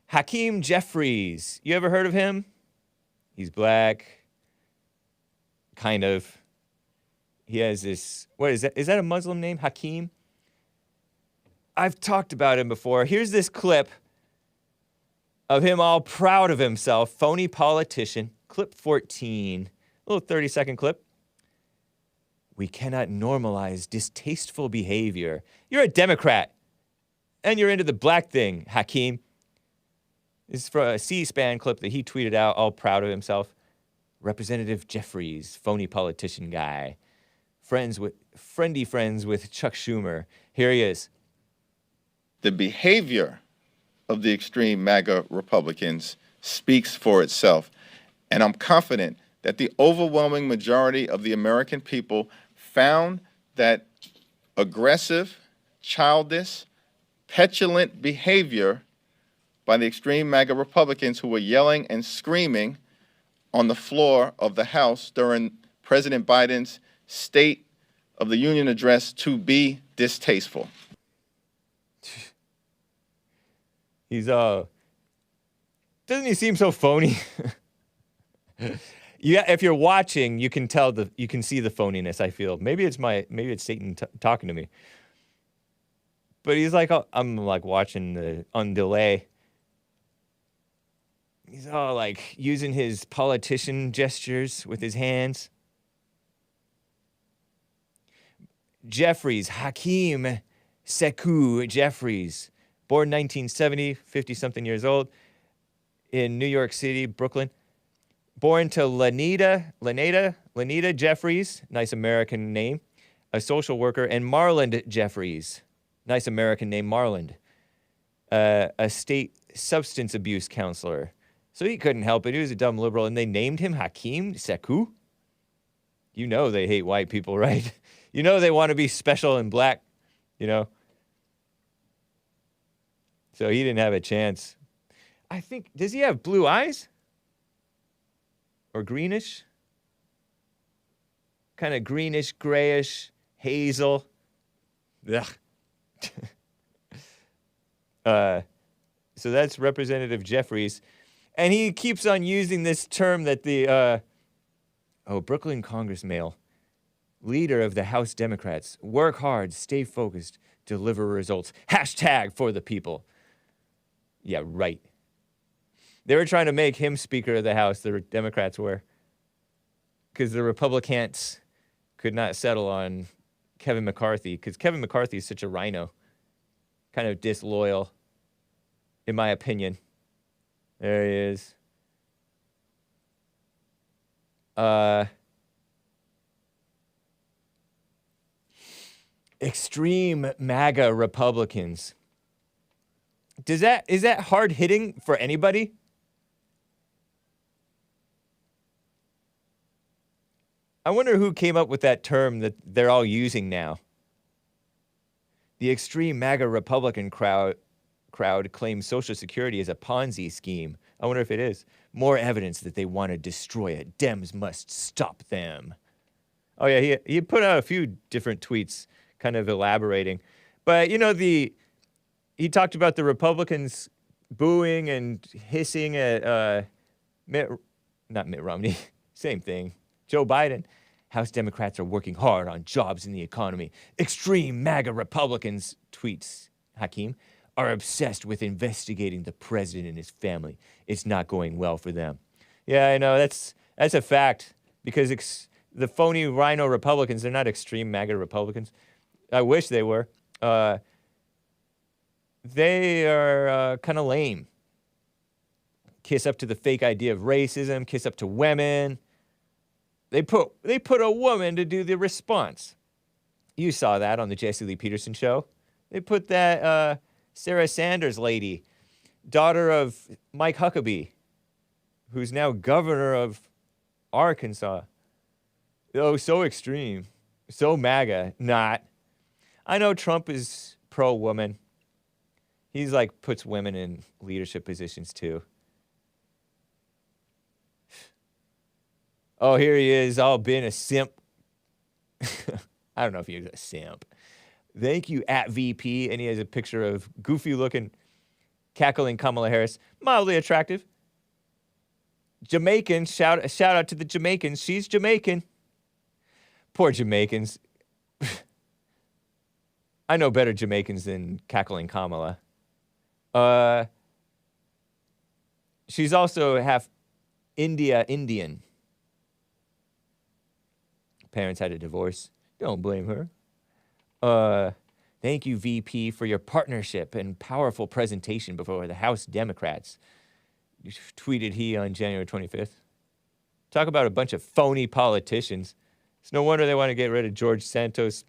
Hakeem Jeffries. You ever heard of him? He's black. Kind of. He has this, what is that? Is that a Muslim name? Hakeem? I've talked about him before. Here's this clip of him all proud of himself. Phony politician. Clip 14. A little 30-second clip. We cannot normalize distasteful behavior. You're a Democrat. And you're into the black thing, Hakeem. This is from a C-SPAN clip that he tweeted out, all proud of himself. Representative Jeffries, phony politician guy. Friendly friends with Chuck Schumer. Here he is. The behavior of the extreme MAGA Republicans speaks for itself. And I'm confident that the overwhelming majority of the American people found that aggressive, childish, petulant behavior by the extreme MAGA Republicans who were yelling and screaming on the floor of the House during President Biden's State of the Union address to be distasteful. He's Doesn't he seem so phony? Yeah, if you're watching, you can see the phoniness, I feel. Maybe it's Satan talking to me. But he's like, I'm like watching on delay. He's all like using his politician gestures with his hands. Jeffries, Hakeem Sekou Jeffries, born 1970, 50-something years old, in New York City, Brooklyn. Born to Lanita Jeffries, nice American name, a social worker, and Marland Jeffries, nice American name, Marland, a state substance abuse counselor. So he couldn't help it. He was a dumb liberal, and they named him Hakeem Sekou. You know they hate white people, right? You know they want to be special and black, you know? So he didn't have a chance. I think, does he have blue eyes? Or greenish? Kind of greenish, grayish, hazel. Ugh. So that's Representative Jeffries. And he keeps on using this term that the, Brooklyn Congress male, leader of the House Democrats, work hard, stay focused, deliver results. # for the people. Yeah, right. They were trying to make him Speaker of the House, the Democrats were, because the Republicans could not settle on Kevin McCarthy, because Kevin McCarthy is such a rhino, kind of disloyal, in my opinion. There he is. Extreme MAGA Republicans. Is that hard hitting for anybody? I wonder who came up with that term that they're all using now. The extreme MAGA Republican crowd claims Social Security is a Ponzi scheme. I wonder if it is. More evidence that they want to destroy it. Dems must stop them. Oh yeah, he put out a few different tweets kind of elaborating. But you know, he talked about the Republicans booing and hissing at not Mitt Romney, same thing. Joe Biden. House Democrats are working hard on jobs and the economy. Extreme MAGA Republicans, tweets Hakeem, are obsessed with investigating the president and his family. It's not going well for them. Yeah, I know, that's a fact, because the phony rhino Republicans, they're not extreme MAGA Republicans. I wish they were. They are kind of lame. Kiss up to the fake idea of racism, kiss up to women. They put a woman to do the response. You saw that on the Jesse Lee Peterson show. They put that Sarah Sanders lady, daughter of Mike Huckabee, who's now governor of Arkansas. Oh, so extreme. So MAGA. Not. I know Trump is pro-woman. He's like puts women in leadership positions too. Oh, here he is, all being a simp. I don't know if he was a simp. Thank you, @VP. And he has a picture of goofy-looking, cackling Kamala Harris. Mildly attractive. Jamaican. Shout out to the Jamaicans. She's Jamaican. Poor Jamaicans. I know better Jamaicans than cackling Kamala. She's also half Indian. Parents had a divorce. Don't blame her. Thank you, VP, for your partnership and powerful presentation before the House Democrats, tweeted he on January 25th. Talk about a bunch of phony politicians. It's no wonder they want to get rid of Geoge Santos,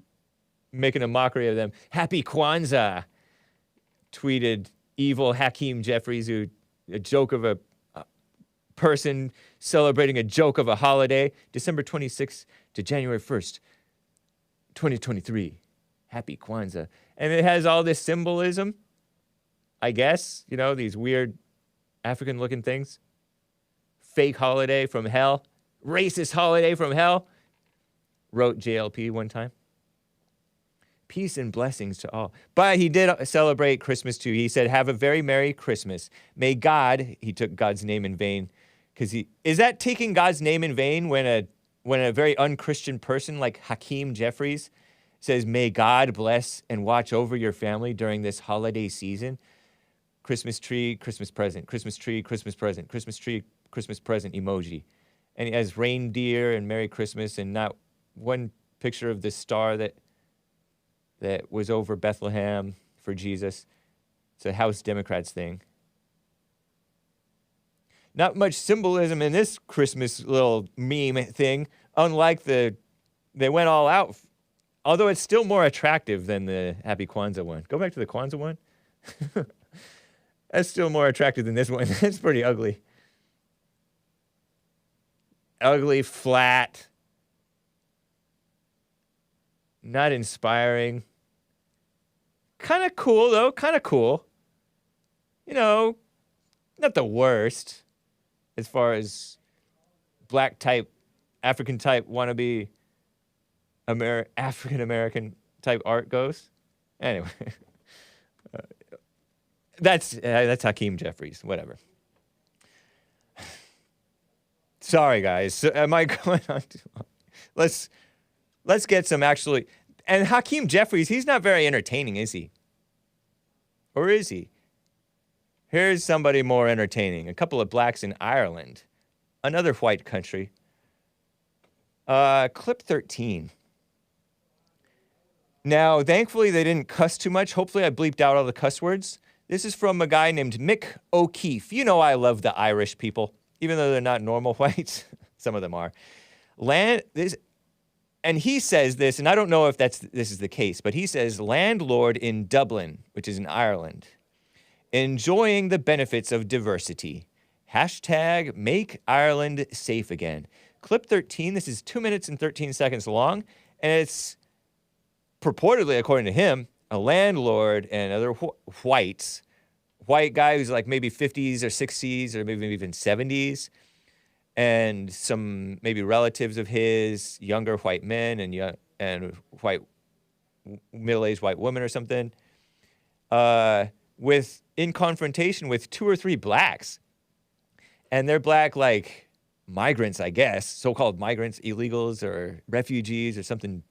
making a mockery of them. Happy Kwanzaa, tweeted evil Hakeem Jeffries, who a joke of a person celebrating a joke of a holiday, December 26th to January 1st, 2023. Happy Kwanzaa. And it has all this symbolism, I guess, you know, these weird African-looking things. Fake holiday from hell. Racist holiday from hell, wrote JLP one time. Peace and blessings to all. But he did celebrate Christmas too. He said, have a very Merry Christmas. May God, he took God's name in vain. Because is that taking God's name in vain when a very unchristian person like Hakeem Jeffries says, may God bless and watch over your family during this holiday season? Christmas tree, Christmas present, Christmas tree, Christmas present, Christmas tree, Christmas present emoji. And he has reindeer and Merry Christmas and not one picture of the star that was over Bethlehem for Jesus. It's a House Democrats thing. Not much symbolism in this Christmas little meme thing, unlike they went all out. Although it's still more attractive than the Happy Kwanzaa one. Go back to the Kwanzaa one. That's still more attractive than this one. It's pretty ugly. Ugly, flat. Not inspiring. Kind of cool, though. Kind of cool. You know, not the worst as far as black type, African type wannabe African American type art goes. Anyway, that's Hakeem Jeffries. Whatever. Sorry, guys. So, am I going on too long? Let's get some actually. And Hakeem Jeffries, he's not very entertaining, is he? Or is he? Here's somebody more entertaining. A couple of blacks in Ireland, another white country. Clip 13. Now, thankfully, they didn't cuss too much. Hopefully, I bleeped out all the cuss words. This is from a guy named Mick O'Keefe. You know I love the Irish people, even though they're not normal whites. Some of them are. And he says this, and I don't know if this is the case, but he says, landlord in Dublin, which is in Ireland, enjoying the benefits of diversity. Hashtag make Ireland safe again. Clip 13, this is 2 minutes and 13 seconds long, and it's purportedly, according to him, a landlord and other white guy who's like maybe 50s or 60s or maybe even 70s, and some maybe relatives of his, younger white men and white middle-aged white women or something, in confrontation with 2 or 3 blacks. And they're black like migrants, I guess, so-called migrants, illegals or refugees or something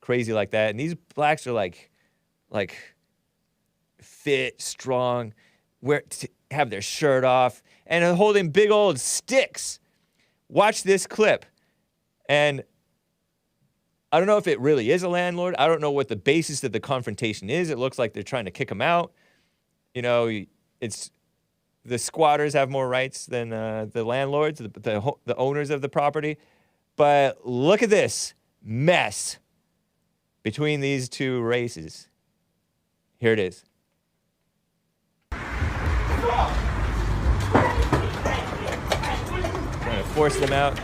crazy like that. And these blacks are like fit, strong, have their shirt off, and are holding big old sticks. Watch this clip. And I don't know if it really is a landlord. I don't know what the basis of the confrontation is. It looks like they're trying to kick him out. You know, it's the squatters have more rights than the landlords, the owners of the property. But look at this mess between these two races. Here it is. Trying to force them out.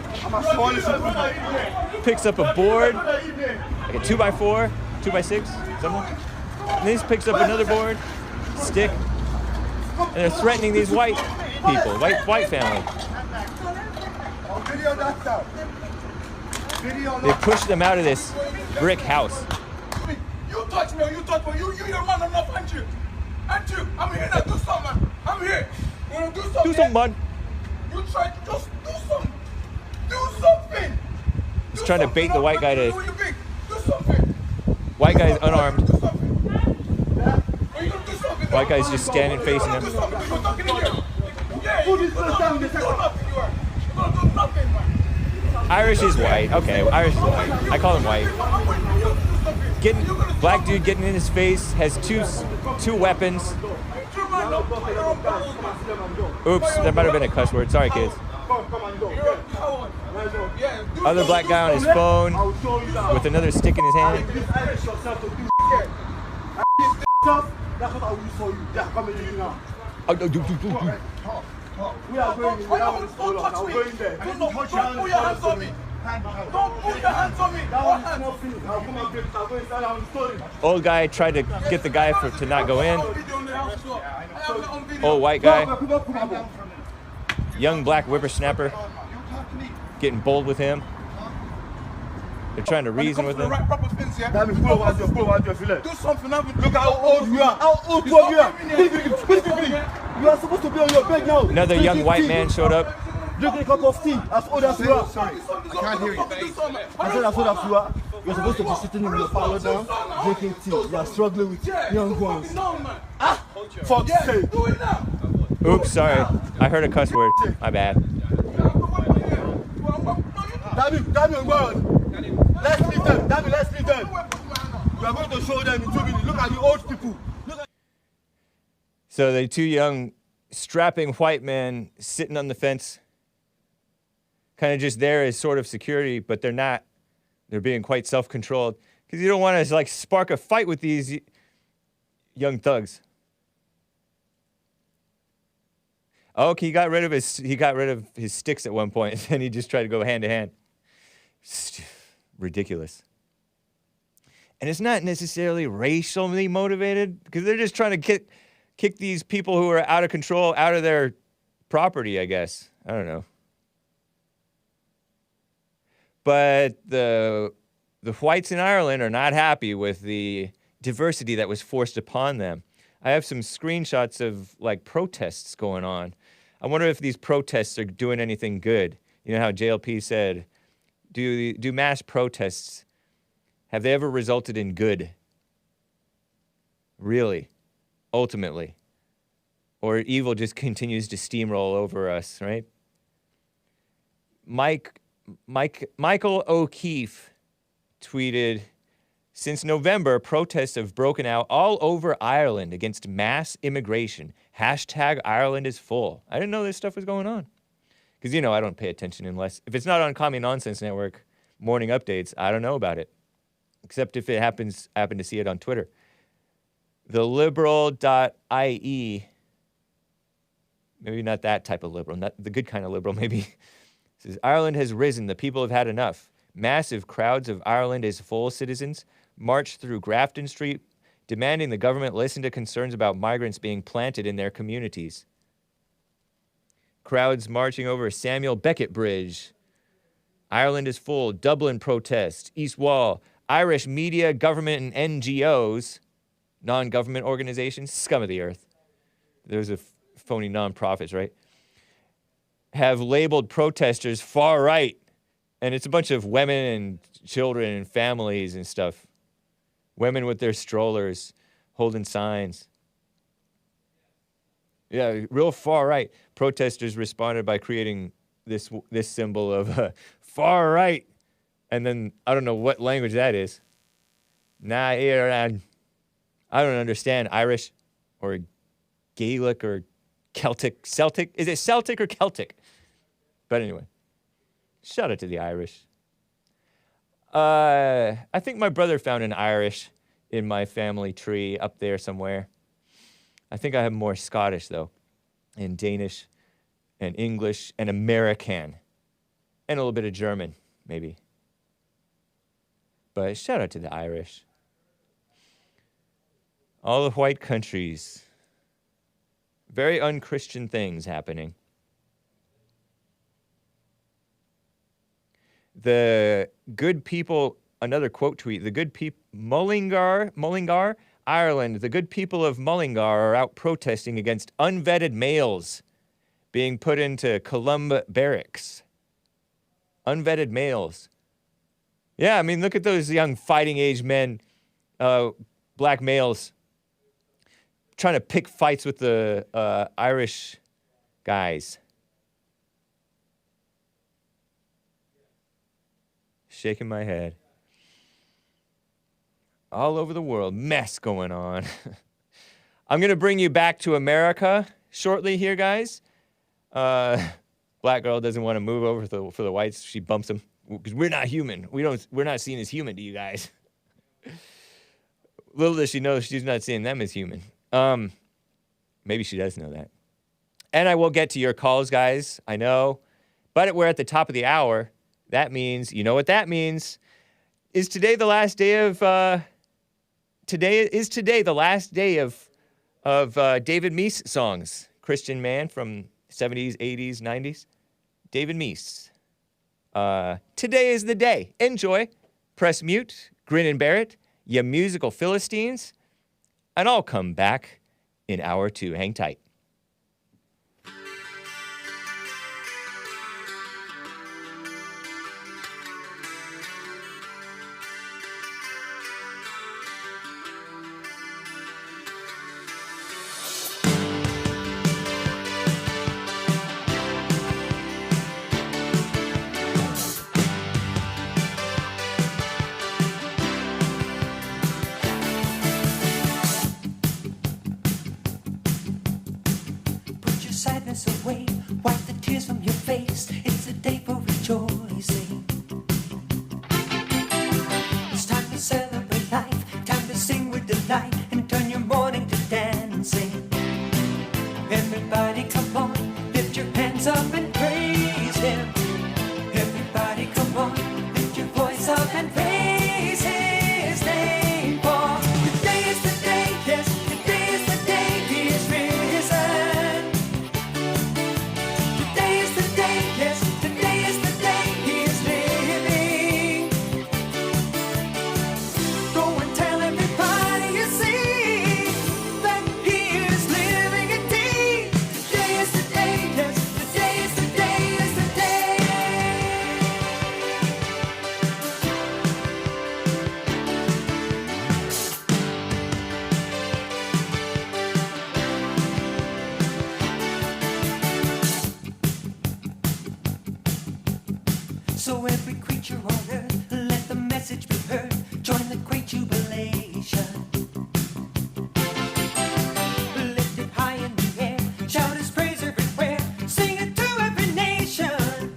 Picks up a board, like a 2x4, 2x6, something. And this picks up another board, stick, and they're threatening these white people, white family. They push them out of this brick house. You touch me, you your man enough, aren't you? Aren't you? I'm here to do something, man. I'm here. You wanna do something? Do something, man. You try to just do something. Do something. He's trying to bait the white guy to. Do something. White guy's unarmed. Do something. Are you gonna do something? White guy's just standing facing him. Do something. You're talking in here. Yeah, you do nothing. You are. You're gonna do nothing, man. Irish is white. Okay, Irish is white. I call him white. Black dude getting in his face, has two weapons. Oops, that might have been a cuss word. Sorry, kids. Other black guy on his phone with another stick in his hand. Oh, do. We are going there. Don't put your hands on me. Don't put your hands on me. Old guy tried to get the guy to not go in. Old white guy. Young black whippersnapper. Getting bold with him. They're trying to reason with them. Right proper things, yeah? That means pull what you feel it. Do something, haven't Look how old you are. How old you are. You are supposed to be on your bed now. Another young white man showed up. Drinking a cup of tea. As old as you are. Sorry, I can't hear you. I said as old as you are. You're supposed to be sitting in your parlor down, drinking tea. You are struggling with young ones. Fuck sake. Oops, sorry. I heard a cuss word. My bad. Damn God. Let's leave them. Let's leave them. We are going to show them in 2 minutes. Look at the old people. So the two young strapping white men sitting on the fence, kind of just there as sort of security, but they're not. They're being quite self-controlled because you don't want to like spark a fight with these young thugs. Oh, he got rid of his sticks at one point, and he just tried to go hand to hand. Ridiculous. And it's not necessarily racially motivated because they're just trying to kick these people who are out of control out of their property, I guess. I don't know. But the whites in Ireland are not happy with the diversity that was forced upon them. I have some screenshots of like protests going on. I wonder if these protests are doing anything good. You know how JLP said, do mass protests, have they ever resulted in good? Really? Ultimately? Or evil just continues to steamroll over us, right? Michael O'Keefe tweeted, since November, protests have broken out all over Ireland against mass immigration. Hashtag Ireland is full. I didn't know this stuff was going on. Because, you know, I don't pay attention unless, if it's not on Commie Nonsense Network morning updates, I don't know about it. Except if it happen to see it on Twitter. The liberal.ie, maybe not that type of liberal, not the good kind of liberal, maybe. Says, Ireland has risen. The people have had enough. Massive crowds of Ireland is full citizens marched through Grafton Street, demanding the government listen to concerns about migrants being planted in their communities. Crowds marching over Samuel Beckett Bridge. Ireland is full. Dublin protest. East Wall. Irish media, government, and NGOs, non-government organizations, scum of the earth. Those are phony non-profits, right? Have labeled protesters far right. And it's a bunch of women and children and families and stuff. Women with their strollers holding signs. Yeah, real far right. Protesters responded by creating this symbol of far right. And then I don't know what language that is. I don't understand Irish or Gaelic or Celtic. Celtic? Is it Celtic or Celtic? But anyway, shout out to the Irish. I think my brother found an Irish in my family tree up there somewhere. I think I have more Scottish, though, and Danish, and English, and American, and a little bit of German, maybe. But shout out to the Irish. All the white countries. Very unchristian things happening. The good people, another quote tweet, the good people, Mullingar, Ireland, the good people of Mullingar are out protesting against unvetted males being put into Columba barracks. Unvetted males. Yeah, I mean, look at those young fighting age men, black males, trying to pick fights with the Irish guys. Shaking my head. All over the world, mess going on. I'm going to bring you back to America shortly here, guys. Black girl doesn't want to move over for the whites. She bumps them because we're not human. We're not seen as human to you guys. Little does she know she's not seeing them as human. Maybe she does know that. And I will get to your calls, guys. I know. But we're at the top of the hour. That means, you know what that means. Is today the last day of the last day of David Meece songs? Christian man from 70s, 80s, 90s. David Meece. Today is the day. Enjoy. press mute, grin and bear it, you musical Philistines, and I'll come back in hour 2. Hang tight. Put your sadness away, wipe the tears from your face. It's a day for rejoicing. It's time to celebrate life, time to sing with delight, and turn your mourning to dancing. Everybody come on, lift your hands up and praise Him. Everybody come on, lift your voice up and praise His name. For today is the day, yes, today is the day He is risen. Today is the day, yes, today is the day He is living. Go and tell everybody you see that He is living indeed. Today is the day, yes, today is the day, is the day. So every creature on earth, let the message be heard. Join the great jubilation. Lift it high in the air, shout His praise everywhere. Sing it to every nation.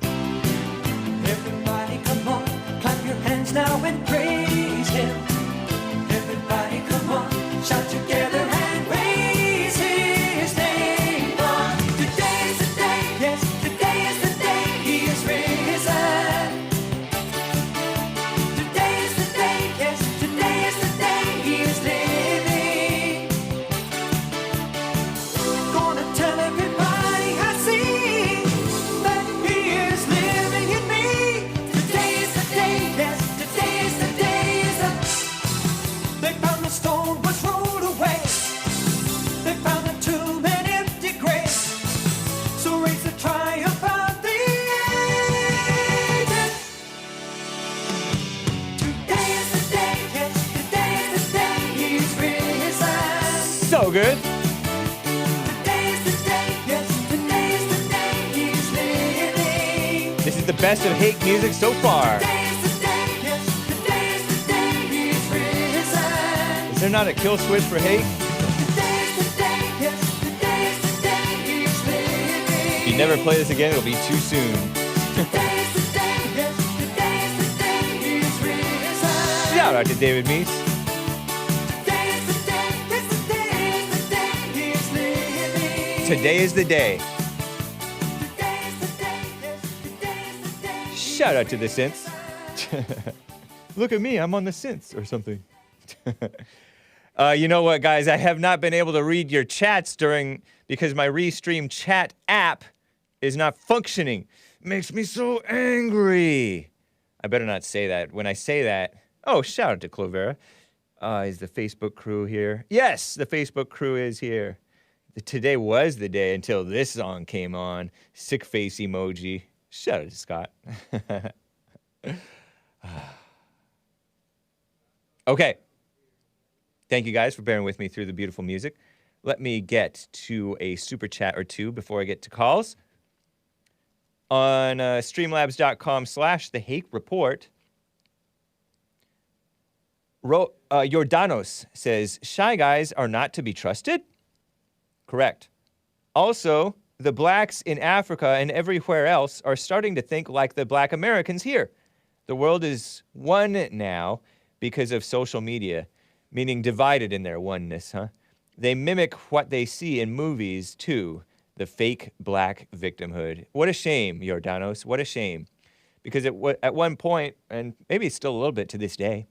Everybody come on, clap your hands now and praise Him. Everybody come on, shout together and praise His name. For today is the day, yes, today is the day He is risen. Today is the day, yes, today is the day He is living. Gonna tell everybody I see that He is living in me. Today is the day, yes, today is the day, is the. They found the stone was rolled away. They found the tomb and empty grave. So raise the triumph of the ages. Today is the day, yes, today is the day He's risen. So good. Today is the day, yes, today is the day He's living. This is the best of hate music so far. Today is the day, yes, today is the day He's risen. Is there not a kill switch for hate? Today is the day, yes, today is the day He's living. If you never play this again, it'll be too soon. Today is the day, yes, today is the day He's risen. Shout out to David Meece. Today is the day, yes, today is the day He's living. Today is the day. Today is the day, yes, today is the day He's Shout out to the synths. Look at me, I'm on the synths or something. You know what, guys? I have not been able to read your chats because my Restream chat app is not functioning. Makes me so angry. I better not say that. When I say that, oh, shout out to Clovera. Is the Facebook crew here? Yes, the Facebook crew is here. Today was the day until this song came on. Sick face emoji. Shout out to Scott. Okay. Thank you guys for bearing with me through the beautiful music. Let me get to a super chat or two before I get to calls. On streamlabs.com/The Hake Report, Jordanos says, shy guys are not to be trusted? Correct. Also, the blacks in Africa and everywhere else are starting to think like the black Americans here. The world is one now because of social media, meaning divided in their oneness, huh? They mimic what they see in movies, too, the fake black victimhood. What a shame, Jordanos, what a shame. Because at one point, and maybe it's still a little bit to this day,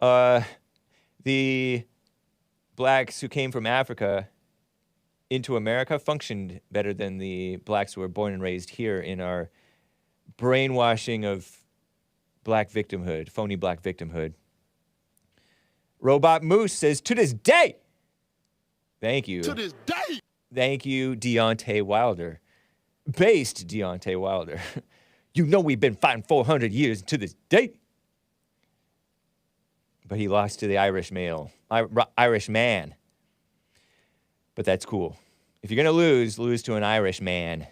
the blacks who came from Africa into America functioned better than the blacks who were born and raised here in our brainwashing of black victimhood, phony black victimhood. Robot Moose says, to this day. Thank you. To this day. Thank you, Deontay Wilder. Based Deontay Wilder. You know we've been fighting 400 years to this day. But he lost to the Irish man. But that's cool. If you're going to lose to an Irish man.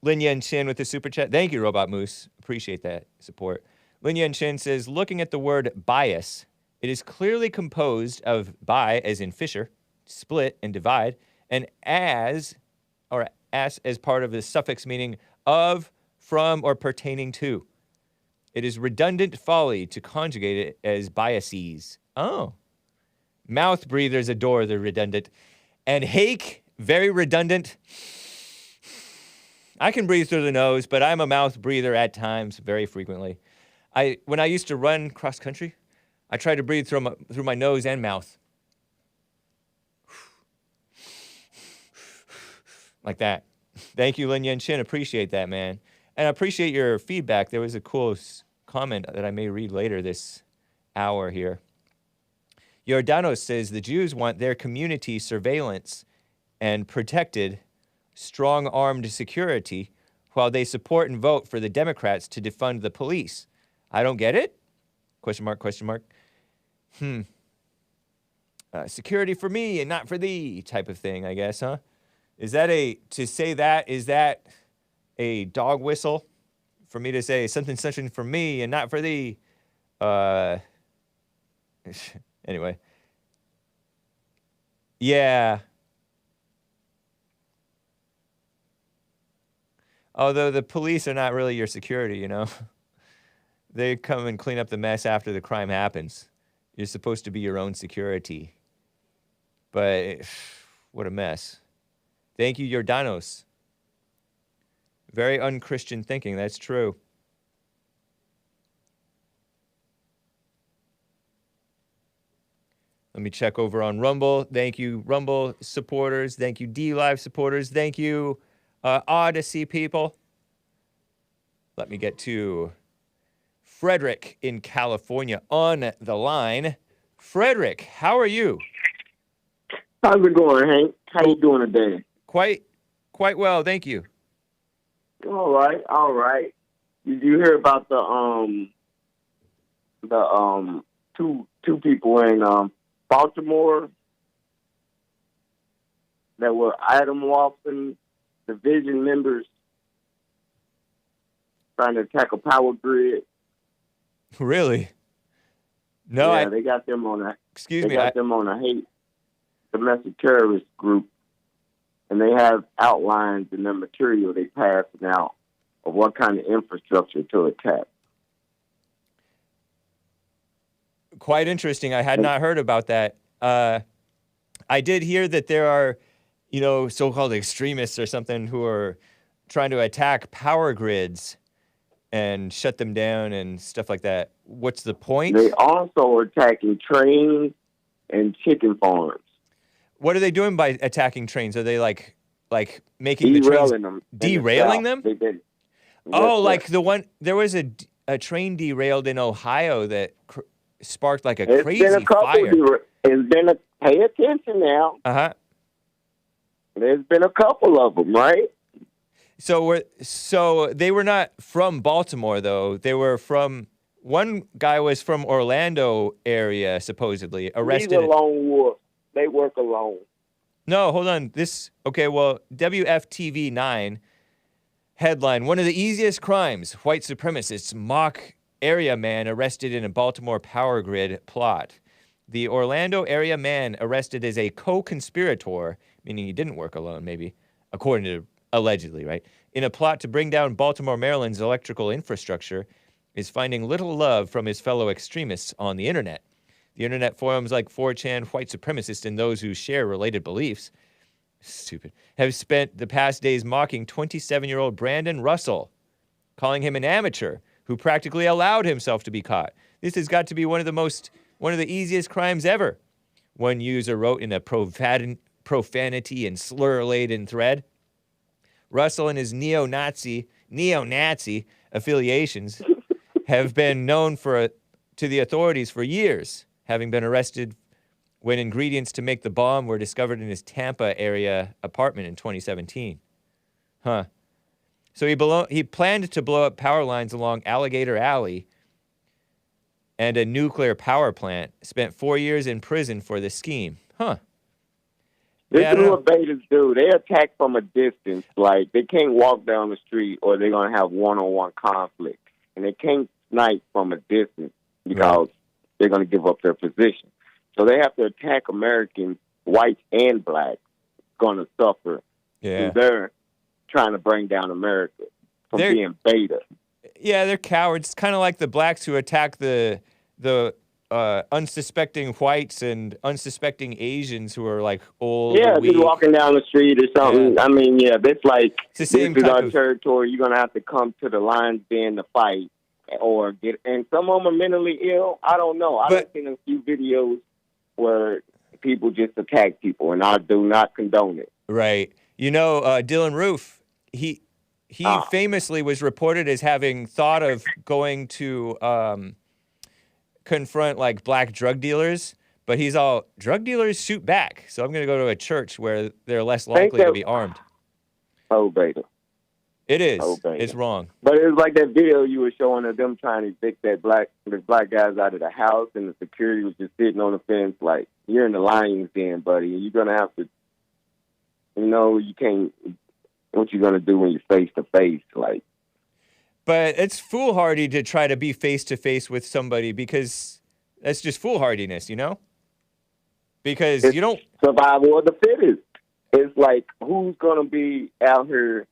Lin Yen Chin with the super chat. Thank you, Robot Moose. Appreciate that support. Lin Yen Chin says, looking at the word bias, it is clearly composed of bi, as in fissure, split and divide, and as part of the suffix meaning of, from, or pertaining to. It is redundant folly to conjugate it as biases. Oh. Mouth breathers adore the redundant. And hake, very redundant. I can breathe through the nose, but I'm a mouth breather at times, very frequently. When I used to run cross country, I tried to breathe through my nose and mouth. Like that. Thank you, Lin Yen Chin. Appreciate that, man. And I appreciate your feedback. There was a cool comment that I may read later this hour here. Giordano says the Jews want their community surveillance and protected, strong-armed security while they support and vote for the Democrats to defund the police. I don't get it? Question mark, question mark. Security for me and not for thee type of thing, I guess, huh? Is that is that a dog whistle for me to say something for me and not for thee? Anyway. Yeah. Although the police are not really your security, you know. They come and clean up the mess after the crime happens. You're supposed to be your own security. But what a mess. Thank you, Jordanos. Very unchristian thinking, that's true. Let me check over on Rumble. Thank you, Rumble supporters. Thank you, D-Live supporters. Thank you, Odyssey people. Let me get to Frederick in California on the line. Frederick, how are you? How's it going, Hank? How you doing today? Quite well, thank you. All right. Did you hear about the two people in Baltimore that were Item division members trying to attack a power grid? Really? No, yeah, they got them on a. Excuse me. They got them on a hate domestic terrorist group, and they have outlines in their material they passing out of what kind of infrastructure to attack. Quite interesting. I had not heard about that. I did hear that there are, so-called extremists or something who are trying to attack power grids and shut them down and stuff like that. What's the point? They also are attacking trains and chicken farms. What are they doing by attacking trains? Are they like making derailing them? Derailing them? Like the one there was a train derailed in Ohio that sparked like a crazy fire. Pay attention now. There's been a couple of them, right? So they were not from Baltimore though. They were from. One guy was from Orlando area, supposedly arrested. He's a lone wolf. They work alone. No, hold on. WFTV 9 headline: one of the easiest crimes, white supremacists mock area man arrested in a Baltimore power grid plot. The Orlando area man arrested as a co-conspirator, meaning he didn't work alone, maybe, according to allegedly, right? In a plot to bring down Baltimore, Maryland's electrical infrastructure, is finding little love from his fellow extremists on the internet. The internet forums like 4chan, white supremacists, and those who share related beliefs, have spent the past days mocking 27-year-old Brandon Russell, calling him an amateur who practically allowed himself to be caught. This has got to be one of the easiest crimes ever. One user wrote in a profanity and slur-laden thread. Russell and his neo-Nazi affiliations have been known to the authorities for years, having been arrested when ingredients to make the bomb were discovered in his Tampa area apartment in 2017. Huh. So he planned to blow up power lines along Alligator Alley and a nuclear power plant. Spent 4 years in prison for this scheme. Huh. This is what betas do. They attack from a distance. Like, they can't walk down the street or they're going to have one-on-one conflict. And they can't snipe from a distance because they're going to give up their position. So they have to attack Americans, whites and blacks, going to suffer. Yeah. They're trying to bring down America from being beta. Yeah, they're cowards. It's kind of like the blacks who attack the unsuspecting whites and unsuspecting Asians who are like old. Yeah, weak. just walking down the street or something. Yeah. I mean, yeah, that's like, It's the same this is type our of- territory. You're going to have to come to the lines then to fight or get. And some of them are mentally ill. I don't know. I've seen a few videos where people just attack people, and I do not condone it. Right. You know, Dylan Roof, he famously was reported as having thought of going to confront like black drug dealers, but he's all, drug dealers shoot back, so I'm going to go to a church where they're less likely to be armed. Oh, beta. It is. Oh, beta. It's wrong. But it was like that video you were showing of them trying to evict the black guys out of the house, and the security was just sitting on the fence like, you're in the lion's den, buddy. You're going to have to, you can't, what you going to do when you're face to face, like. But it's foolhardy to try to be face-to-face with somebody because that's just foolhardiness, Because it's you don't... survival of the fittest. It's like, who's going to be out here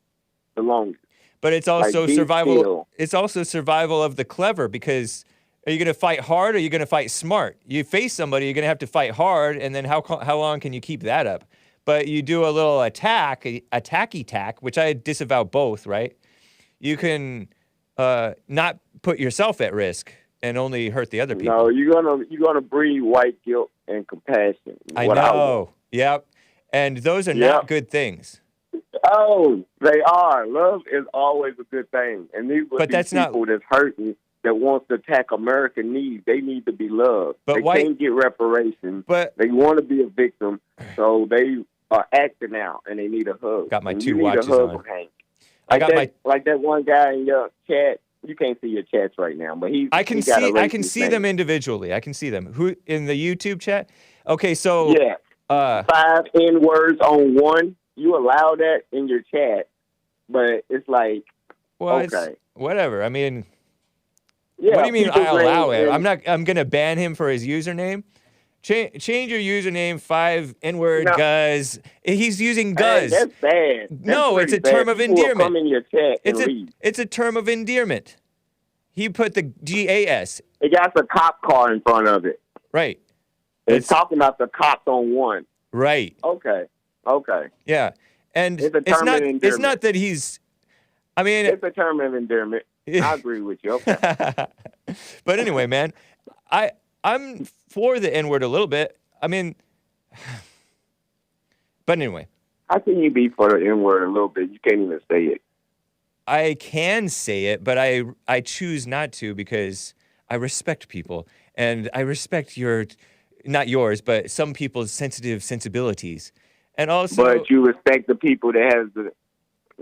the longest? But it's also Like, survival. still. It's also survival of the clever because are you going to fight hard or are you going to fight smart? You face somebody, you're going to have to fight hard, and then how long can you keep that up? But you do a little attacky tack, which I disavow both, right? You can not put yourself at risk and only hurt the other people. No, you're gonna breed white guilt and compassion. I know. Yep. And those are not good things. Oh, they are. Love is always a good thing. And these But that's people that's hurting, that wants to attack American needs, they need to be loved. But they can't get reparations. But they want to be a victim, so they are acting out, and they need a hug. Got my and two you watches need a hug on. from Hank. Like that one guy in your chat. You can't see your chats right now, but I can see them individually. I can see them. Who in the YouTube chat? Okay, so 5 N-words on one. You allow that in your chat, but it's like, it's okay, whatever. I mean, yeah, what do you mean people I allow saying- it? I'm gonna ban him for his username. Change your username. 5 N-word No. guz. He's using Hey, guz. that's bad. No, That's it's a pretty term bad. of People will endearment. Come in your chat and leave. It's a term of endearment. He put the GAS. It got the cop car in front of it. Right. It's talking about the cops on one. Right. Okay. Yeah. And It's a term of endearment. it's not that he's. I mean, It's a term of endearment. I agree with you. Okay. But anyway, man, I'm for the N-word a little bit. I mean, but anyway. How can you be for the N-word a little bit? You can't even say it. I can say it, but I choose not to because I respect people and I respect not yours, but some people's sensitive sensibilities. And also, But you respect the people that has the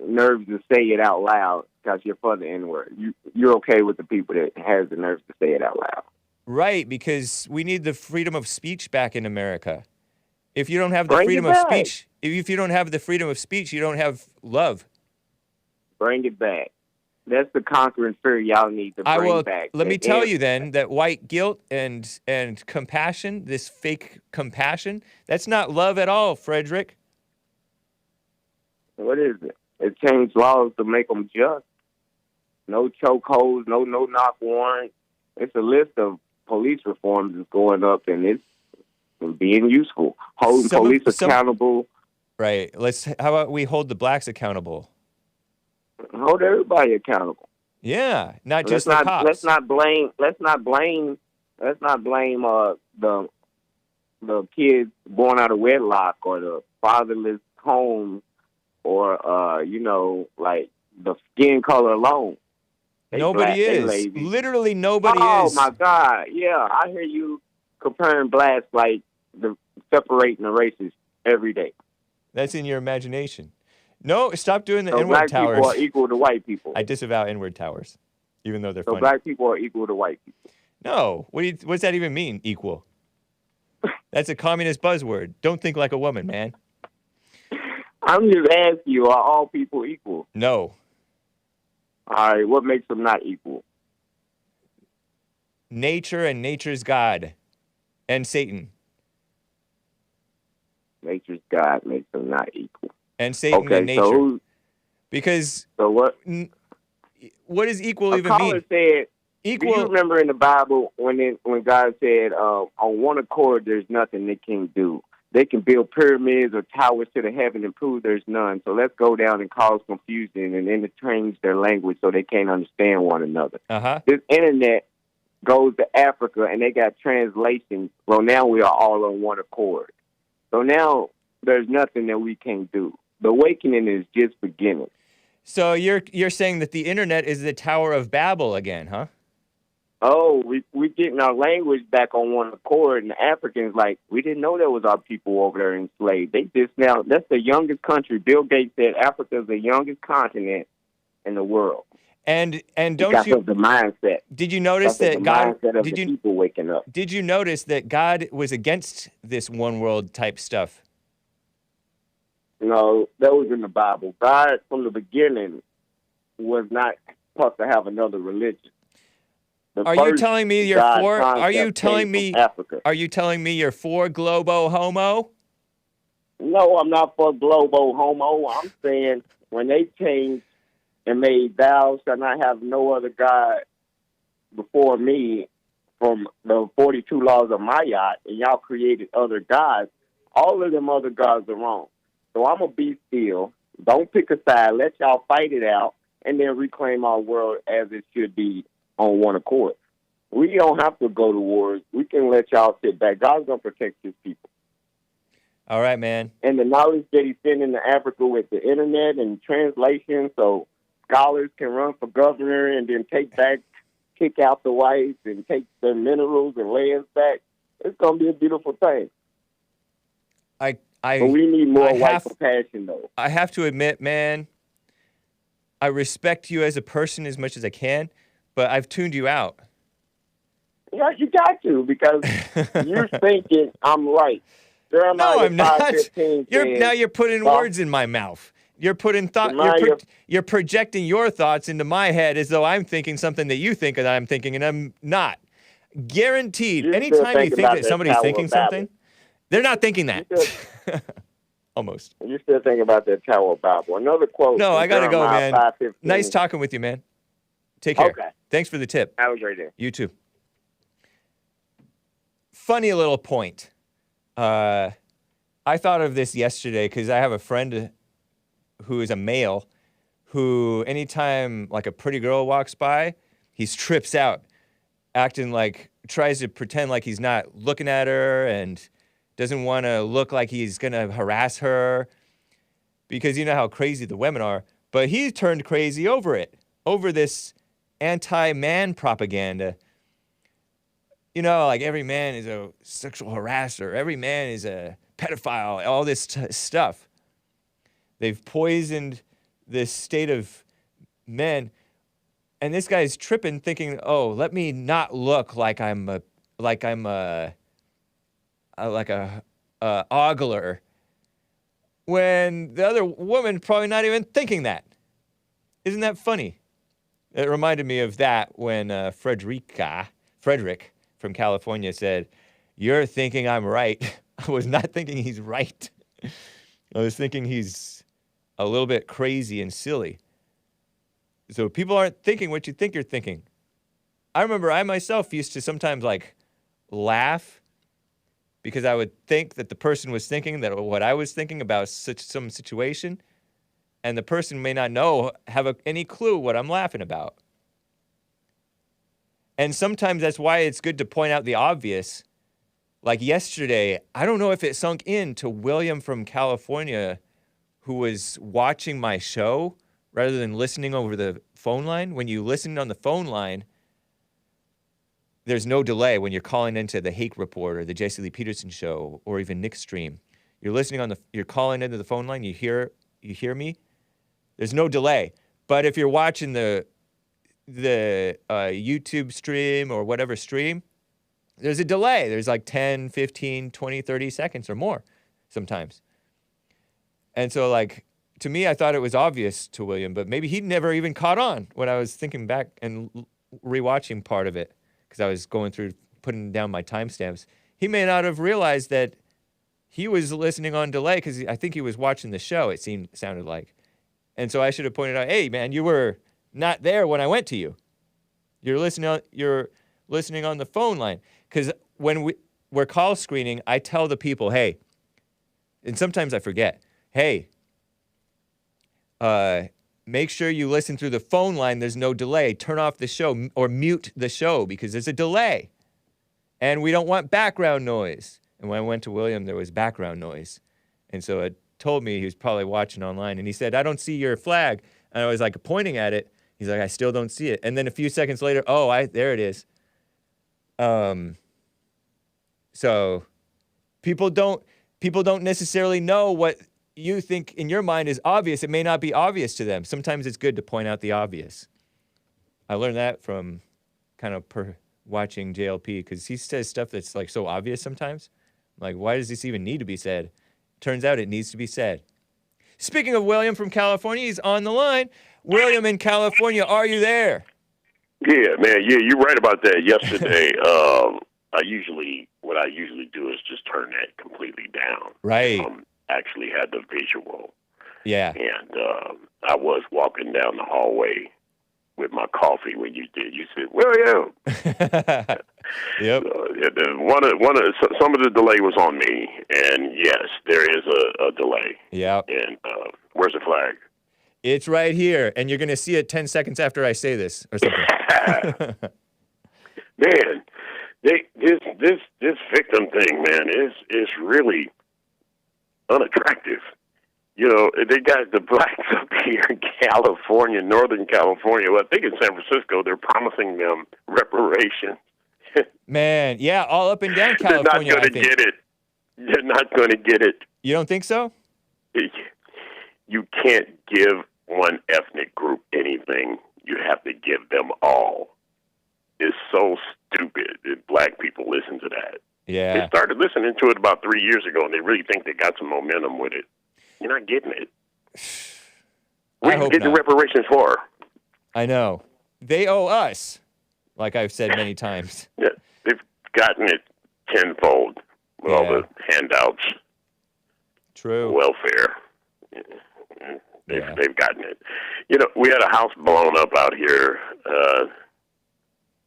nerves to say it out loud because you're for the N-word. You're okay with the people that has the nerves to say it out loud. right, because we need the freedom of speech back in America. If you don't have the Bring freedom it of back. speech, if you don't have the freedom of speech, you don't have love. Bring it back. That's the conquering spirit y'all need to bring back. Let me That tell is- you then that white guilt and compassion, this fake compassion, that's not love at all, Frederick. What is it? It changed laws to make them just. No chokeholds, no knock warrants. It's a list of police reforms that's going up, and it's being useful. Holding police accountable. Right. How about we hold the blacks accountable? Hold everybody accountable. Yeah, not just let's the cops. Let's not blame the kids born out of wedlock or the fatherless homes or like the skin color alone. They Nobody black, they is. lazy. Literally nobody Oh is. my God! Yeah, I hear you comparing blacks like separating the races every day. That's in your imagination. No, stop doing the So N-word black towers. people are equal to white people. I disavow N-word towers, even though they're So funny. black people are equal to white people. No, what does that even mean? Equal. That's a communist buzzword. Don't think like a woman, man. I'm just asking you: are all people equal? No. All right, what makes them not equal? Nature and nature's God, and Satan. Nature's God makes them not equal. And Satan Okay, and nature. so because what? What does equal A even caller mean? said. Equal. Do you remember in the Bible when God said, "On one accord, there's nothing they can't do. They can build pyramids or towers to the heaven and prove there's none. So let's go down and cause confusion and interchange their language so they can't understand one another." Uh-huh. This internet goes to Africa and they got translations. Well, now we are all on one accord. So now there's nothing that we can't do. The awakening is just beginning. So you're saying that the internet is the Tower of Babel again, huh? Oh, we getting our language back on one accord, and the Africans like, we didn't know there was our people over there enslaved. They just now, that's the youngest country. Bill Gates said Africa is the youngest continent in the world. And don't because you? Of the mindset. Did you notice Because that of the God? mindset of Did the you people waking up? Did you notice that God was against this one world type stuff? No, that was in the Bible. God, from the beginning, was not supposed to have another religion. Are you telling me you're for? Are you telling me? Africa? Are you telling me you're for globo homo? No, I'm not for global homo. I'm saying when they changed and made thou shall not have no other God before me from the 42 laws of Ma'at, and y'all created other gods, all of them other gods are wrong. So I'm going to be still. Don't pick a side. Let y'all fight it out, and then reclaim our world as it should be on one accord. We don't have to go to wars. We can let y'all sit back. God's going to protect his people. All right, man. And the knowledge that he's sending to Africa with the internet and translation, so scholars can run for governor and then kick out the whites and take their minerals and lands back. It's going to be a beautiful thing. But we need more white compassion, though. I have to admit, man, I respect you as a person as much as I can, but I've tuned you out. Yeah, you got to, because you're thinking I'm right. No, I'm not. You're putting words in my mouth. You're putting you're projecting your thoughts into my head as though I'm thinking something that you think that I'm thinking, and I'm not. Guaranteed. Anytime you think that somebody's thinking something, they're not thinking that. Almost. You're still thinking about that Tower of Babel. Another quote. No, I gotta go, man. 5:15. Nice talking with you, man. Take care. Okay. Thanks for the tip. Have a great day. You too. Funny little point. I thought of this yesterday because I have a friend who is a male who anytime like a pretty girl walks by, he trips out, tries to pretend like he's not looking at her and doesn't want to look like he's going to harass her because you know how crazy the women are. But he turned crazy over this anti-man propaganda. You know, like every man is a sexual harasser. Every man is a pedophile, all this stuff. They've poisoned this state of men. And this guy's tripping thinking, oh, let me not look like I'm a ogler. When the other woman probably not even thinking that. Isn't that funny? It reminded me of that when Frederick from California said, "You're thinking I'm right." I was not thinking he's right. I was thinking he's a little bit crazy and silly. So people aren't thinking what you think you're thinking. I remember I myself used to sometimes laugh because I would think that the person was thinking that what I was thinking about some situation, and the person may not have any clue what I'm laughing about. And sometimes that's why it's good to point out the obvious. Like yesterday, I don't know if it sunk in to William from California who was watching my show, rather than listening over the phone line. When you listen on the phone line, there's no delay when you're calling into the Hake Report or the Jesse Lee Peterson Show or even Nickstream. You're calling into the phone line. You hear me. There's no delay. But if you're watching the YouTube stream or whatever stream, there's a delay. There's like 10, 15, 20, 30 seconds or more sometimes. And so, like, to me, I thought it was obvious to William, but maybe he never even caught on when I was thinking back and rewatching part of it because I was going through, putting down my timestamps. He may not have realized that he was listening on delay because I think he was watching the show, it sounded like. And so I should have pointed out, hey, man, you were not there when I went to you. You're listening on the phone line. Because when we're call screening, I tell the people, hey, and sometimes I forget, hey, make sure you listen through the phone line. There's no delay. Turn off the show or mute the show because there's a delay. And we don't want background noise. And when I went to William, there was background noise. And so it told me he was probably watching online. And he said, I don't see your flag. And I was like pointing at it. He's like, I still don't see it. And then a few seconds later, there it is. So people don't necessarily know what you think in your mind is obvious. It may not be obvious to them. Sometimes it's good to point out the obvious. I learned that from kind of watching JLP because he says stuff that's like so obvious sometimes. Like, why does this even need to be said? Turns out it needs to be said. Speaking of William from California, he's on the line. William in California, are you there? Yeah, man. Yeah, you're right about that. Yesterday, what I usually do is just turn that completely down. Right. Actually had the visual. Yeah. And I was walking down the hallway with my coffee when you did. You said, William. Yep. Some of the delay was on me, and yes, there is a delay. Yeah. And where's the flag? It's right here, and you're going to see it 10 seconds after I say this or something. Man, this victim thing, man, is really unattractive. You know, they got the blacks up here in California, Northern California. Well, I think in San Francisco, they're promising them reparations. Man, yeah, all up and down California. They're not going to get it. They're not going to get it. You don't think so? You can't give one ethnic group anything. You have to give them all. It's so stupid that black people listen to that. Yeah. They started listening to it about 3 years ago, and they really think they got some momentum with it. You're not getting it. What are you getting the reparations for? I know. They owe us, like I've said many times. Yeah, they've gotten it tenfold with all the handouts. True. Welfare. They've gotten it. You know, we had a house blown up out here,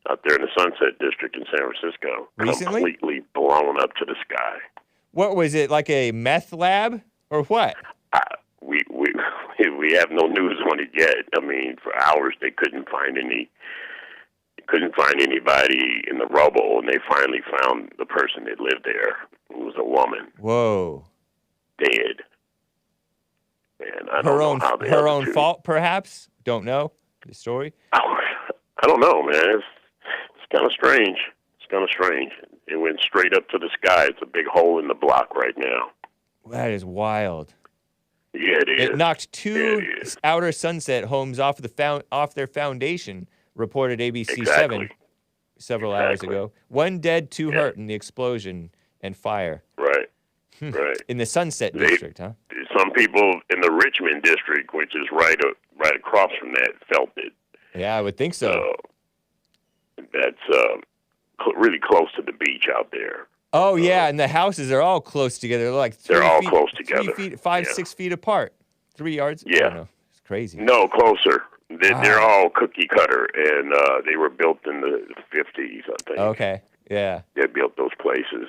out there in the Sunset District in San Francisco. Recently? Completely blown up to the sky. What was it, like a meth lab or what? We have no news on it yet. I mean, for hours they couldn't find anybody in the rubble, and they finally found the person that lived there. It was a woman. Whoa. Dead. And I don't know how her own fault, perhaps? Don't know the story? I don't know, man. It's kind of strange. It's kind of strange. It went straight up to the sky. It's a big hole in the block right now. That is wild. Yeah, it is. It knocked two outer Sunset homes off their foundation, reported ABC 7 several hours ago. 1 dead, 2 hurt in the explosion and fire. Right. Right. In the Sunset District, huh? Some people in the Richmond District, which is right across from that, felt it. Yeah, I would think so. That's really close to the beach out there. Oh, yeah, and the houses are all close together. They're like they're all close together. 3 feet, 5, 6 feet apart. 3 yards? Yeah. I don't know. It's crazy. No, closer. They're all cookie cutter, and they were built in the 50s, I think. Okay, yeah. They built those places.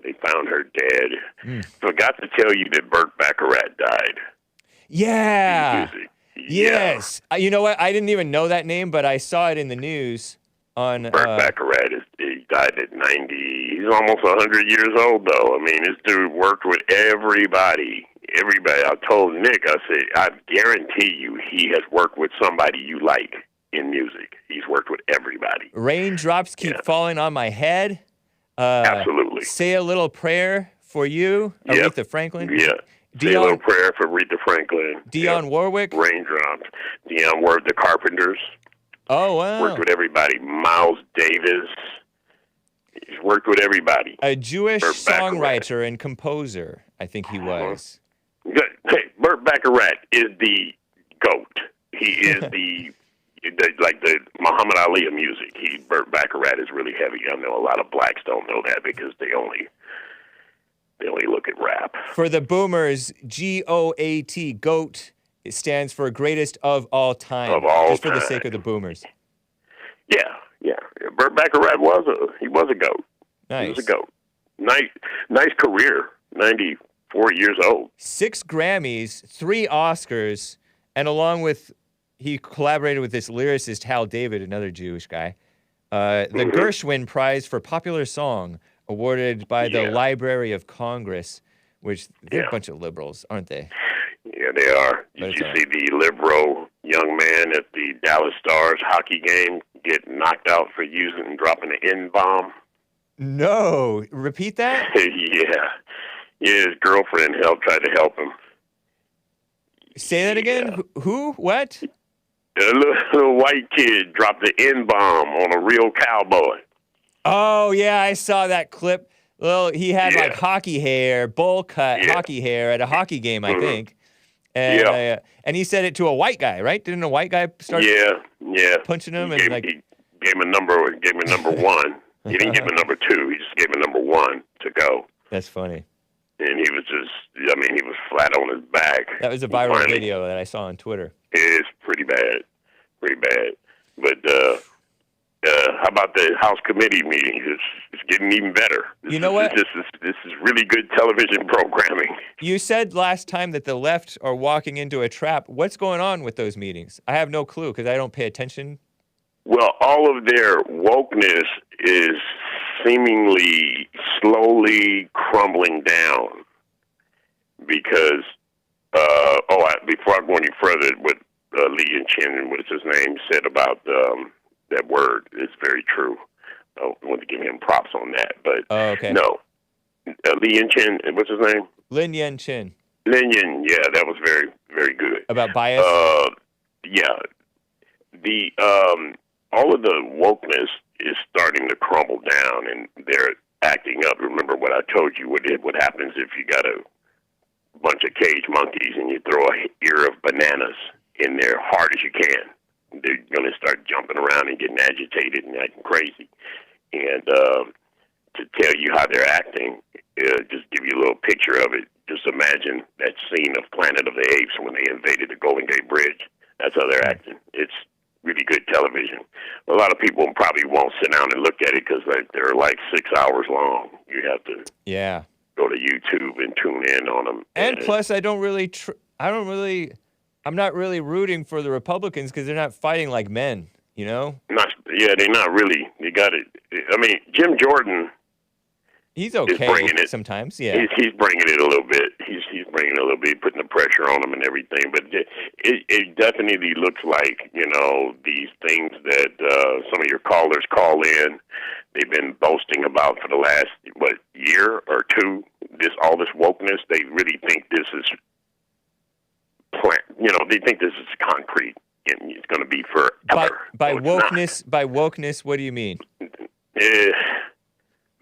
They found her dead. Forgot to tell you that Burt Baccarat died. Yeah. Yes. You know what? I didn't even know that name, but I saw it in the news. Burt Baccarat, he died at 90. He's almost 100 years old, though. I mean, this dude worked with everybody. everybody. I told Nick, I said, I guarantee you he has worked with somebody you like in music. He's worked with everybody. Raindrops keep falling on my head. Absolutely. Say a little prayer for you, Aretha Franklin. Yeah. Say a little prayer for Aretha Franklin. Dionne Warwick. Raindrops. Dionne Warwick, the Carpenters. Oh, wow. Worked with everybody. Miles Davis. He's worked with everybody. A Jewish songwriter and composer, I think he was. Hey, Burt Bacharach is the GOAT. He is the Muhammad Ali of music. Burt Bacharach is really heavy. I know a lot of blacks don't know that because they only look at rap. For the boomers, GOAT, GOAT, it stands for greatest of all time. Of all just time. for the sake of the boomers. Yeah. Burt Bacharach was a GOAT. Nice. He was a GOAT. Nice career. 94 years old. 6 Grammys, 3 Oscars, and along with, he collaborated with this lyricist Hal David, another Jewish guy. The Gershwin Prize for Popular Song, awarded by the Library of Congress, which they're a bunch of liberals, aren't they? Yeah, they are. Did you see the liberal young man at the Dallas Stars hockey game get knocked out for using and dropping an N-bomb? No. Repeat that? Yeah, his girlfriend tried to help him. Say that again? Who? What? A little white kid dropped the N-bomb on a real cowboy. Oh, yeah, I saw that clip. Well, he had like hockey hair, bowl cut hockey hair at a hocky game, I think. And and he said it to a white guy, right? Didn't a white guy start punching him? He gave him a number 1. He didn't give him a number 2. He just gave him a number 1 to go. That's funny. And he was he was flat on his back. That was a viral video that I saw on Twitter. It's pretty bad. But how about the House committee meetings? It's getting even better. You know what? This is really good television programming. You said last time that the left are walking into a trap. What's going on with those meetings? I have no clue because I don't pay attention. Well, all of their wokeness is seemingly slowly crumbling down because, before I go any further, what Lee and Chin, what's his name, said about that word is very true. I want to give him props on that. But no, Lee and Chin, what's his name? Lin Yen Chin. Lin Yen, yeah, that was very, very good. About bias? Yeah. The all of the wokeness is starting to crumble down, and they're acting up. Remember what I told you, what happens if you got a bunch of cage monkeys and you throw an ear of bananas in there hard as you can. They're going to start jumping around and getting agitated and acting crazy. And to tell you how they're acting, just give you a little picture of it. Just imagine that scene of Planet of the Apes when they invaded the Golden Gate Bridge. That's how they're acting. It's really good television. A lot of people probably won't sit down and look at it because they're like 6 hours long. You have to go to YouTube and tune in on them. And plus, I'm not really rooting for the Republicans because they're not fighting like men, you know? They're not really. You got it. I mean, Jim Jordan. He's okay sometimes, yeah. He's bringing it a little bit. He's bringing it a little bit, putting the pressure on him and everything. But it definitely looks like, these things that some of your callers call in, they've been boasting about for the last, year or two, all this wokeness. They really think this is they think this is concrete and it's going to be forever. By wokeness, what do you mean?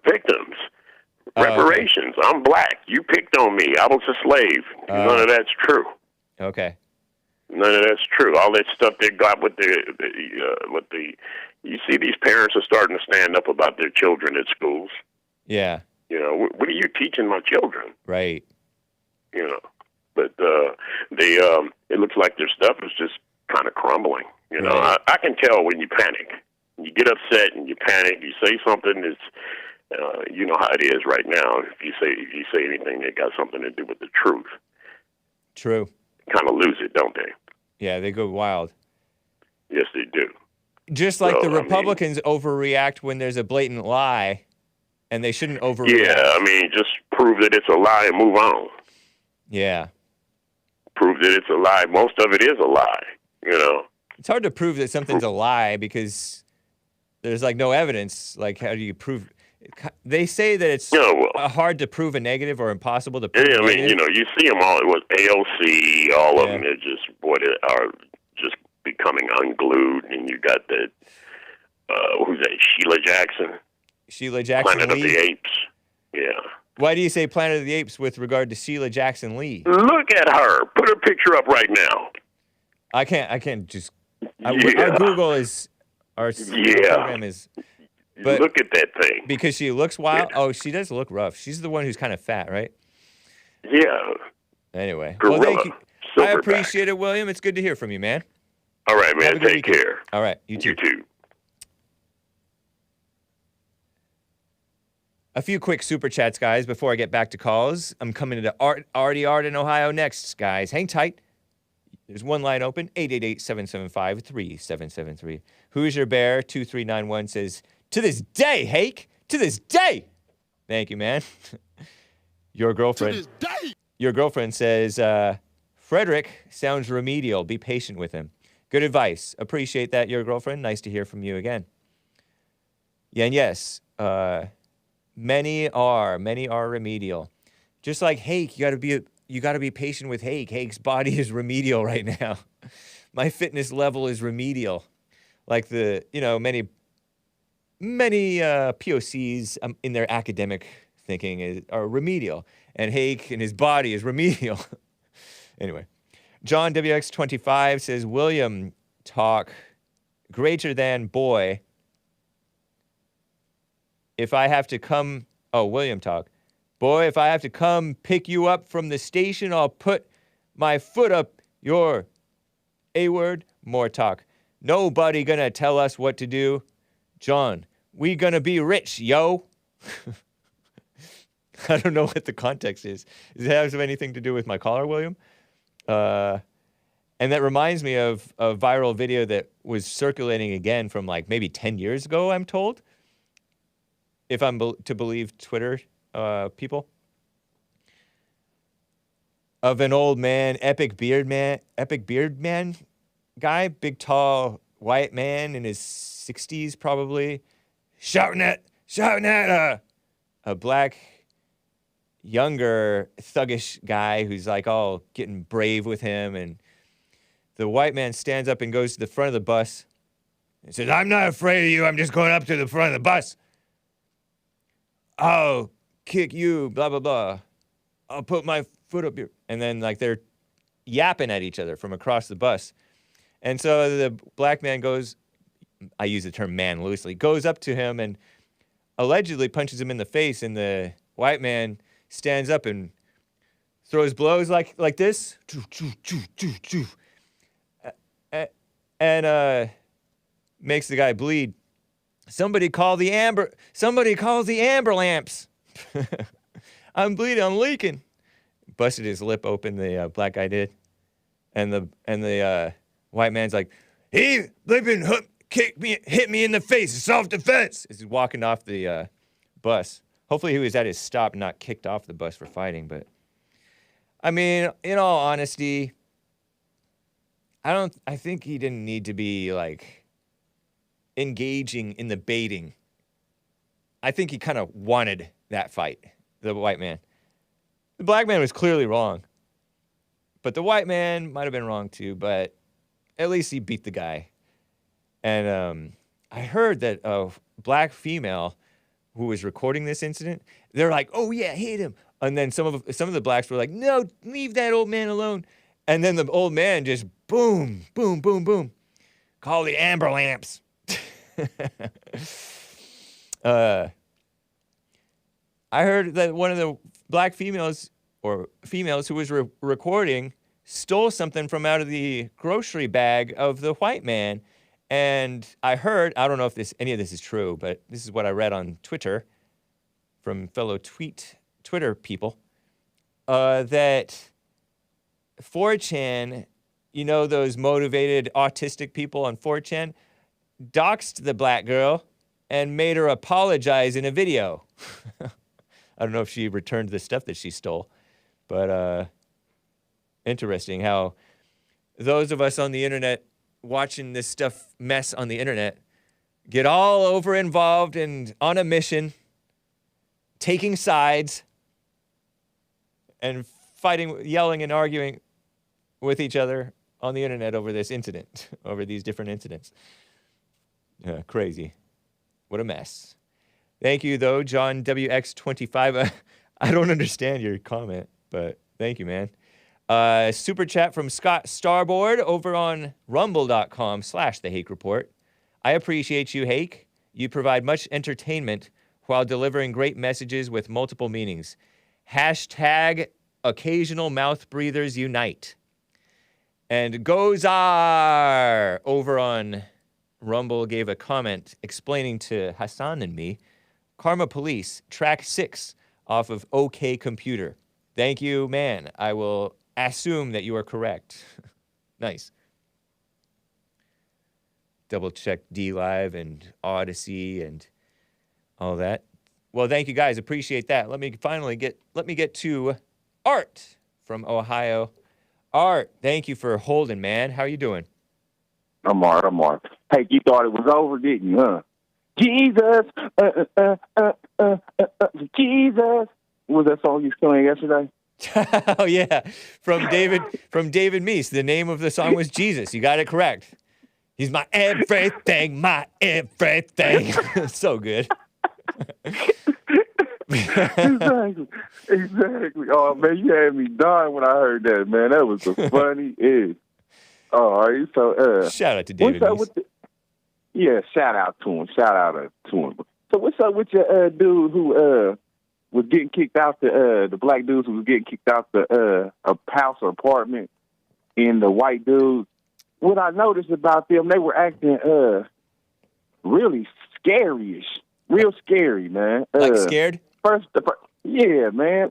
Victims. Reparations. Okay. I'm black. You picked on me. I was a slave. None of that's true. Okay. None of that's true. All that stuff they got with you see these parents are starting to stand up about their children at schools. Yeah. What are you teaching my children? Right. But it looks like their stuff is just kind of crumbling. Right. I can tell when you panic. You get upset and you panic. You say something that's, you know how it is right now. If you say anything that got something to do with the truth, true. Kind of lose it, don't they? Yeah, they go wild. Yes, they do. Just like the Republicans overreact when there's a blatant lie, and they shouldn't overreact. Yeah, just prove that it's a lie and move on. Yeah. prove that it's a lie. Most of it is a lie, you know. It's hard to prove that something's a lie because there's like no evidence. Like, how do you prove? They say that it's hard to prove a negative or impossible to prove. Yeah, a I mean, negative. you know, you see them all. It was AOC. All of them are just are just becoming unglued, and you got the who's that? Sheila Jackson. Sheila Jackson-Lee. Planet of the Apes. Yeah. Why do you say Planet of the Apes with regard to Sheila Jackson-Lee? Look at her. Put her picture up right now. I can't just. Our Google is our program is. But look at that thing. Because she looks wild. Yeah. Oh, she does look rough. She's the one who's kind of fat, right? Yeah. Anyway. Gorilla. Well, thank you. I Silverback. appreciate it, William. It's good to hear from you, man. All right, man. Take care. All right. You too. You too. A few quick super chats, guys, before I get back to calls. I'm coming to Artie Art in Ohio next, guys. Hang tight. There's one line open, 888-775-3773. Who's your bear? 2391 says, to this day, Hake. To this day. Thank you, man. Your girlfriend. To this day. Your girlfriend says, Frederick sounds remedial. Be patient with him. Good advice. Appreciate that, your girlfriend. Nice to hear from you again. Yeah, and yes, many are remedial. Just like Hake, you gotta be patient with Hake. Hake's body is remedial right now. My fitness level is remedial. Like many POCs in their academic thinking are remedial, and Hake and his body is remedial. Anyway, John WX25 says, William talk greater than boy. If I have to come, William talk. Boy, if I have to come pick you up from the station, I'll put my foot up your A-word. More talk. Nobody gonna tell us what to do. John, we gonna be rich, yo. I don't know what the context is. Does it have anything to do with my caller, William? And that reminds me of a viral video that was circulating again from like maybe 10 years ago, I'm told. If I'm to believe Twitter people. Of an old man, epic beard man guy, big tall white man in his 60s probably, shouting at a black, younger, thuggish guy who's like all getting brave with him, and the white man stands up and goes to the front of the bus and says, I'm not afraid of you, I'm just going up to the front of the bus. I'll kick you, blah, blah, blah. I'll put my foot up here. And then like they're yapping at each other from across the bus. And so the black man goes, I use the term man loosely, goes up to him and allegedly punches him in the face, and the white man stands up and throws blows like this. And makes the guy bleed. Somebody calls the ambulance. I'm bleeding, I'm leaking. Busted his lip open, the black guy did. And the white man's like, he flipping hit me in the face, self-defense. As he's walking off the bus. Hopefully he was at his stop, not kicked off the bus for fighting, but I mean, in all honesty, I think he didn't need to be like engaging in the baiting. I think he kind of wanted that fight, the white man. The black man was clearly wrong. But the white man might have been wrong too, but at least he beat the guy. And I heard that a black female who was recording this incident, they're like, oh yeah, hit him. And then some of the blacks were like, no, leave that old man alone. And then the old man just boom, boom, boom, boom. Call the ambulance. I heard that one of the black females who was recording stole something from out of the grocery bag of the white man. And I heard, I don't know if any of this is true, but this is what I read on Twitter from fellow Twitter people, that 4chan, you know, those motivated autistic people on 4chan, doxed the black girl and made her apologize in a video. I don't know if she returned the stuff that she stole, but interesting how those of us on the internet watching this stuff mess on the internet get all over involved and on a mission, taking sides, and fighting, yelling, and arguing with each other on the internet over this incident, over these different incidents. Crazy. What a mess. Thank you, though, John WX25. I don't understand your comment, but thank you, man. Super chat from Scott Starboard over on rumble.com/The Hake Report. I appreciate you, Hake. You provide much entertainment while delivering great messages with multiple meanings. Hashtag occasional mouth breathers unite. And Gozar over on Rumble gave a comment explaining to Hassan and me, Karma Police, track 6 off of OK Computer. Thank you, man. I will assume that you are correct. Nice. Double check DLive and Odyssey and all that. Well, thank you guys. Appreciate that. Let me get to Art from Ohio. Art, thank you for holding, man. How are you doing? I'm all right. Hey, you thought it was over, didn't you, huh? Jesus, Jesus. What was that song you sang yesterday? Oh yeah, from David Meece. The name of the song was Jesus. You got it correct. He's my everything, my everything. So good. Exactly. Oh man, you had me dying when I heard that, man. That was the funniest. All right, so shout out to David Meece. Yeah, shout out to him. So what's up with your dude who was getting kicked out the black dudes who was getting kicked out a house or apartment, and the white dudes? What I noticed about them, they were acting really scary-ish. Real scary, man. Like scared? Yeah, man.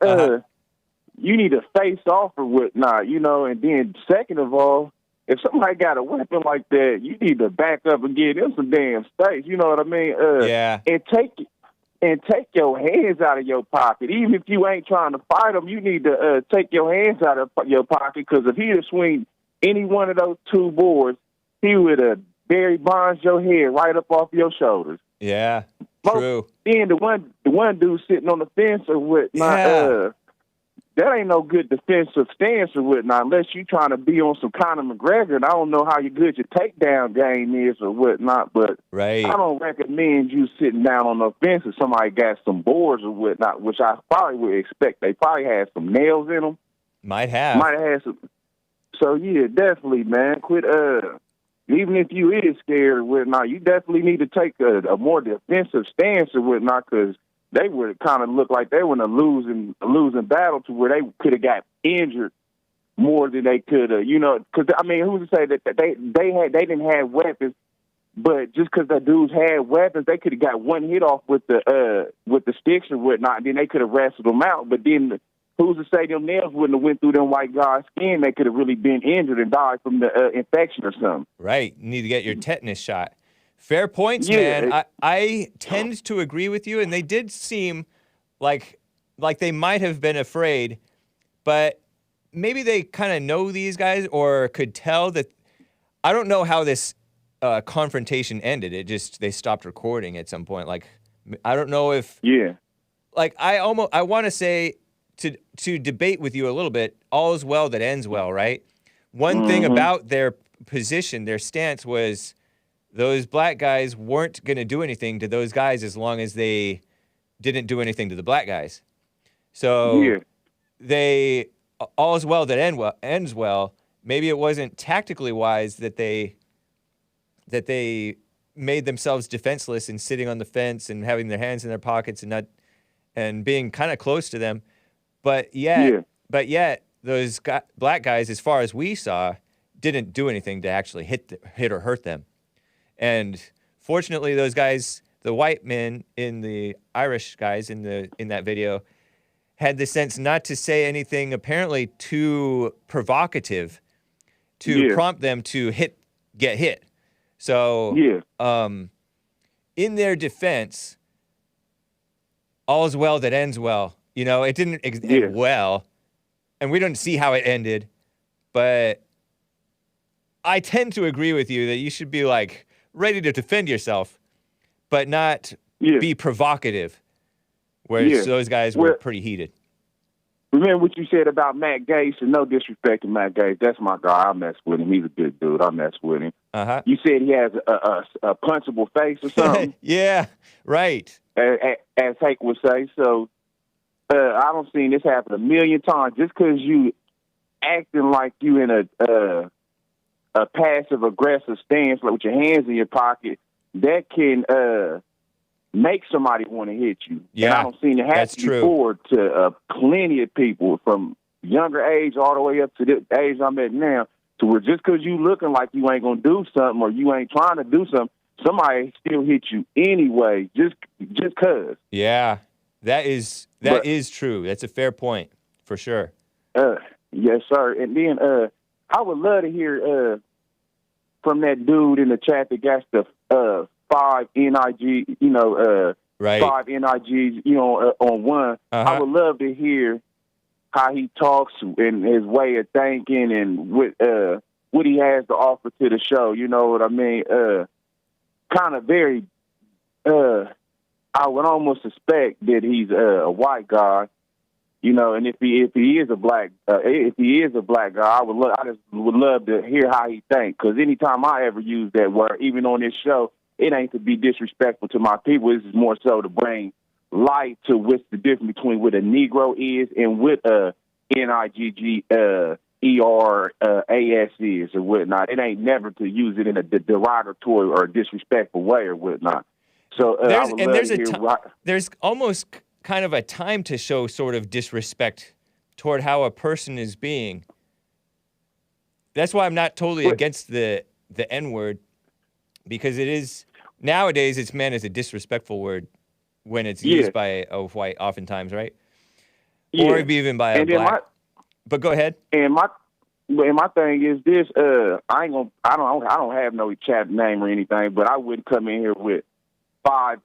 You need to face off or whatnot, and then second of all, if somebody got a weapon like that, you need to back up and give them some damn space. You know what I mean? Yeah. And take your hands out of your pocket. Even if you ain't trying to fight them, you need to take your hands out of your pocket, because if he'd swing any one of those two boards, he would have Barry Bonds your head right up off your shoulders. Yeah, true. Then the one dude sitting on the fence or whatnot, that ain't no good defensive stance or whatnot, unless you trying to be on some Conor McGregor, and I don't know how good your takedown game is or whatnot, but right. I don't recommend you sitting down on the fence if somebody got some boards or whatnot, which I probably would expect. They probably had some nails in them. Might have had some. So, yeah, definitely, man. Quit, even if you is scared or whatnot, you definitely need to take a more defensive stance or whatnot, because they would kind of look like they were in a losing battle to where they could have got injured more than they could have, because, I mean, who's to say that they didn't have weapons, but just because the dudes had weapons, they could have got one hit off with the sticks or whatnot, and then they could have wrestled them out, but then who's to say them nails wouldn't have went through them white guys' skin? They could have really been injured and died from the infection or something. Right. You need to get your tetanus shot. Fair points, man. I tend to agree with you, and they did seem like they might have been afraid, but maybe they kind of know these guys or could tell that. I don't know how this confrontation ended. They stopped recording at some point. Like, I don't know if. Yeah. Like, I want to say to debate with you a little bit. All is well that ends well, right? One thing about their position, their stance was, those black guys weren't going to do anything to those guys as long as they didn't do anything to the black guys. So they, all is well that ends well. Maybe it wasn't tactically wise that they made themselves defenseless and sitting on the fence and having their hands in their pockets and being kind of close to them. But yet those black guys, as far as we saw, didn't do anything to actually hit or hurt them. And fortunately, those guys, the white men the Irish guys in that video, had the sense not to say anything apparently too provocative to prompt them to get hit. So in their defense, all's well that ends well. It didn't end well, and we don't see how it ended, but I tend to agree with you that you should be like ready to defend yourself, but not be provocative. Whereas those guys were pretty heated. Remember what you said about Matt Gaetz, and no disrespect to Matt Gaetz. That's my guy. I mess with him. He's a good dude. I mess with him. Uh-huh. You said he has a punchable face or something? Yeah, right. As Hake would say. So I don't seen this happen a million times. Just because you acting like you in a passive-aggressive stance, like with your hands in your pocket, that can make somebody want to hit you. Yeah, and I don't seen it happen before to plenty of people from younger age all the way up to the age I'm at now, to where just because you looking like you ain't going to do something or you ain't trying to do something, somebody still hit you anyway, just because. Yeah, that is true. That's a fair point, for sure. Yes, sir. And then I would love to hear from that dude in the chat that got the 5 NIG, 5 NIGs, on one. I would love to hear how he talks and his way of thinking and what he has to offer to the show. You know what I mean? Kind of very. I would almost suspect that he's a white guy. And if he is a black guy, I just would love to hear how he thinks. Because anytime I ever use that word, even on this show, it ain't to be disrespectful to my people. This is more so to bring light to what's the difference between what a Negro is and what a NIGGERAS is or whatnot. It ain't never to use it in a derogatory or disrespectful way or whatnot. So there's almost kind of a time to show sort of disrespect toward how a person is being. That's why I'm not totally against the N-word, because it is nowadays it's meant as a disrespectful word when it's used by a white, oftentimes, right? Yeah. Or even by a black. But go ahead. And my thing is this: I don't have no chat name or anything, but I wouldn't come in here with 5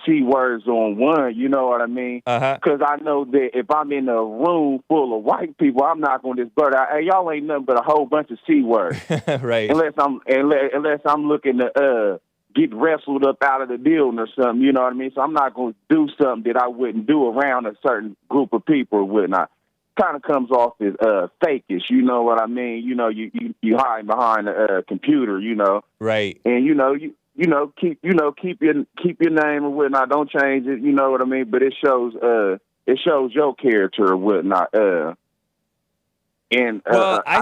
C words on one, you know what I mean? Because I know that if I'm in a room full of white people, I'm not going to just blurt out, hey, y'all ain't nothing but a whole bunch of C words. Right. Unless I'm looking to get wrestled up out of the building or something, you know what I mean? So I'm not going to do something that I wouldn't do around a certain group of people or whatnot. Kind of comes off as fakish, you know what I mean? You hide behind a computer, Right. And keep your name or whatnot. Don't change it. You know what I mean. But it shows your character or whatnot. I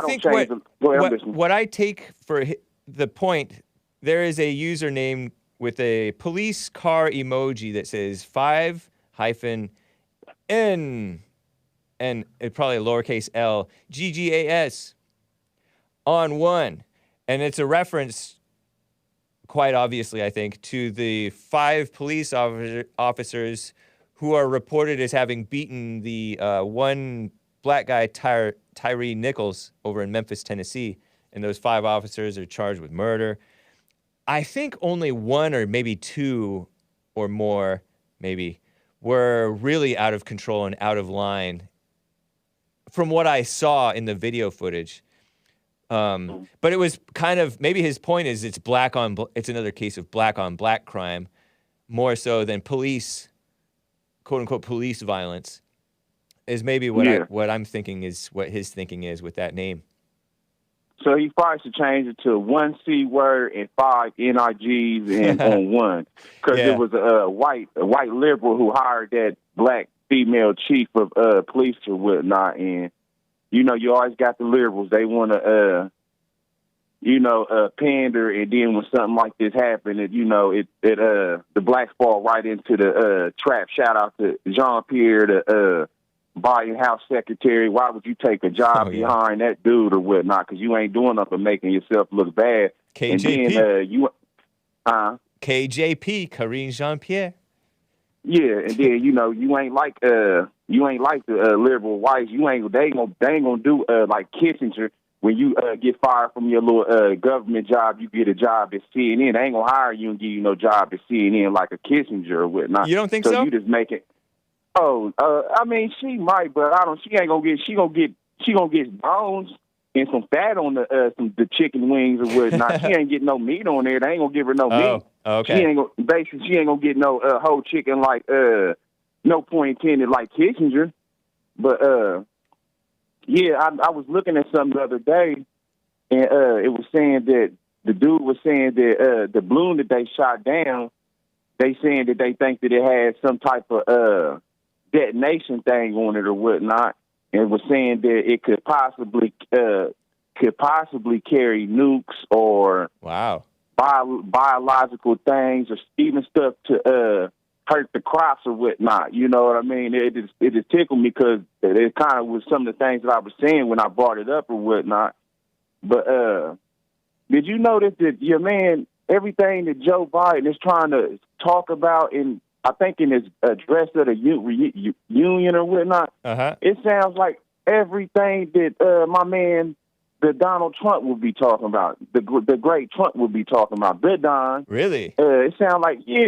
think what I take for the point, there is a username with a police car emoji that says 5-N and probably a lowercase L GGAS on one, and it's a reference, quite obviously, I think, to the 5 police officers who are reported as having beaten the one black guy, Tyree Nichols, over in Memphis, Tennessee. And those 5 officers are charged with murder. I think only 1 or maybe 2 or more, maybe, were really out of control and out of line from what I saw in the video footage. But it was kind of, maybe his point is it's another case of black on black crime, more so than police, quote unquote, police violence, is maybe what I'm thinking is what his thinking is with that name. So he probably should change it to 1 C word and 5 NIGs and on one, because it was a white liberal who hired that black female chief of police or whatnot, and you always got the liberals. They want to, pander, and then when something like this happened, the blacks fall right into the trap. Shout out to Jean-Pierre, the Biden House Secretary. Why would you take a job behind that dude or whatnot? Because you ain't doing nothing but making yourself look bad. KJP. And then KJP, Karine Jean-Pierre. Yeah, and then you ain't like the liberal whites. They ain't gonna do like Kissinger. When you get fired from your little government job, you get a job at CNN. They ain't gonna hire you and give you no job at CNN like a Kissinger or whatnot. You don't think so? So you just make it. I mean, she might, but I don't. She gonna get bones. and some fat on the chicken wings or whatnot. She ain't getting no meat on there. They ain't gonna give her no meat. Okay. She ain't gonna get no whole chicken like no point intended like Kissinger. But yeah, I was looking at something the other day, and it was saying that the dude was saying that the balloon that they shot down, they saying that they think that it had some type of detonation thing on it or whatnot, and was saying that it could possibly carry nukes or biological things or even stuff to hurt the crops or whatnot. You know what I mean? It just tickled me because it kind of was some of the things that I was saying when I brought it up or whatnot. But did you notice that your man, everything that Joe Biden is trying to talk about I think in his address at a union or whatnot, it sounds like everything that my man, the Donald Trump would be talking about, the great Trump would be talking about. But Don, really, it sounds like he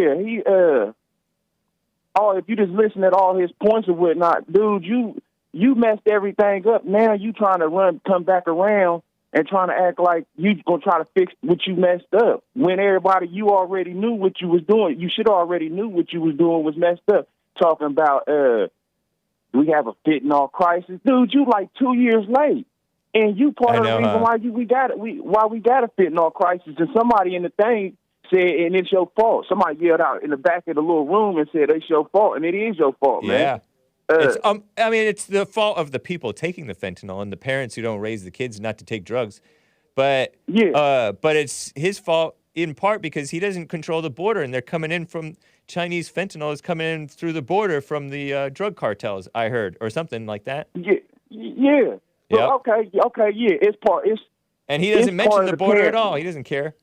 if you just listen at all his points or whatnot, dude, you messed everything up. Now you trying to come back around and trying to act like you gonna try to fix what you messed up. When everybody, you already knew what you was doing. You should already knew what you was doing was messed up. Talking about we have a fentanyl crisis, dude. You like 2 years late, and you part of the reason why we got a fentanyl crisis. And somebody in the thing said, and it's your fault. Somebody yelled out in the back of the little room and said it's your fault, and it is your fault, man. Yeah. It's the fault of the people taking the fentanyl and the parents who don't raise the kids not to take drugs. But it's his fault in part because he doesn't control the border, and they're coming in from Chinese fentanyl is coming in through the border from the drug cartels, I heard, or something like that. Yeah. Well, okay, yeah. And he doesn't mention the border at all. He doesn't care.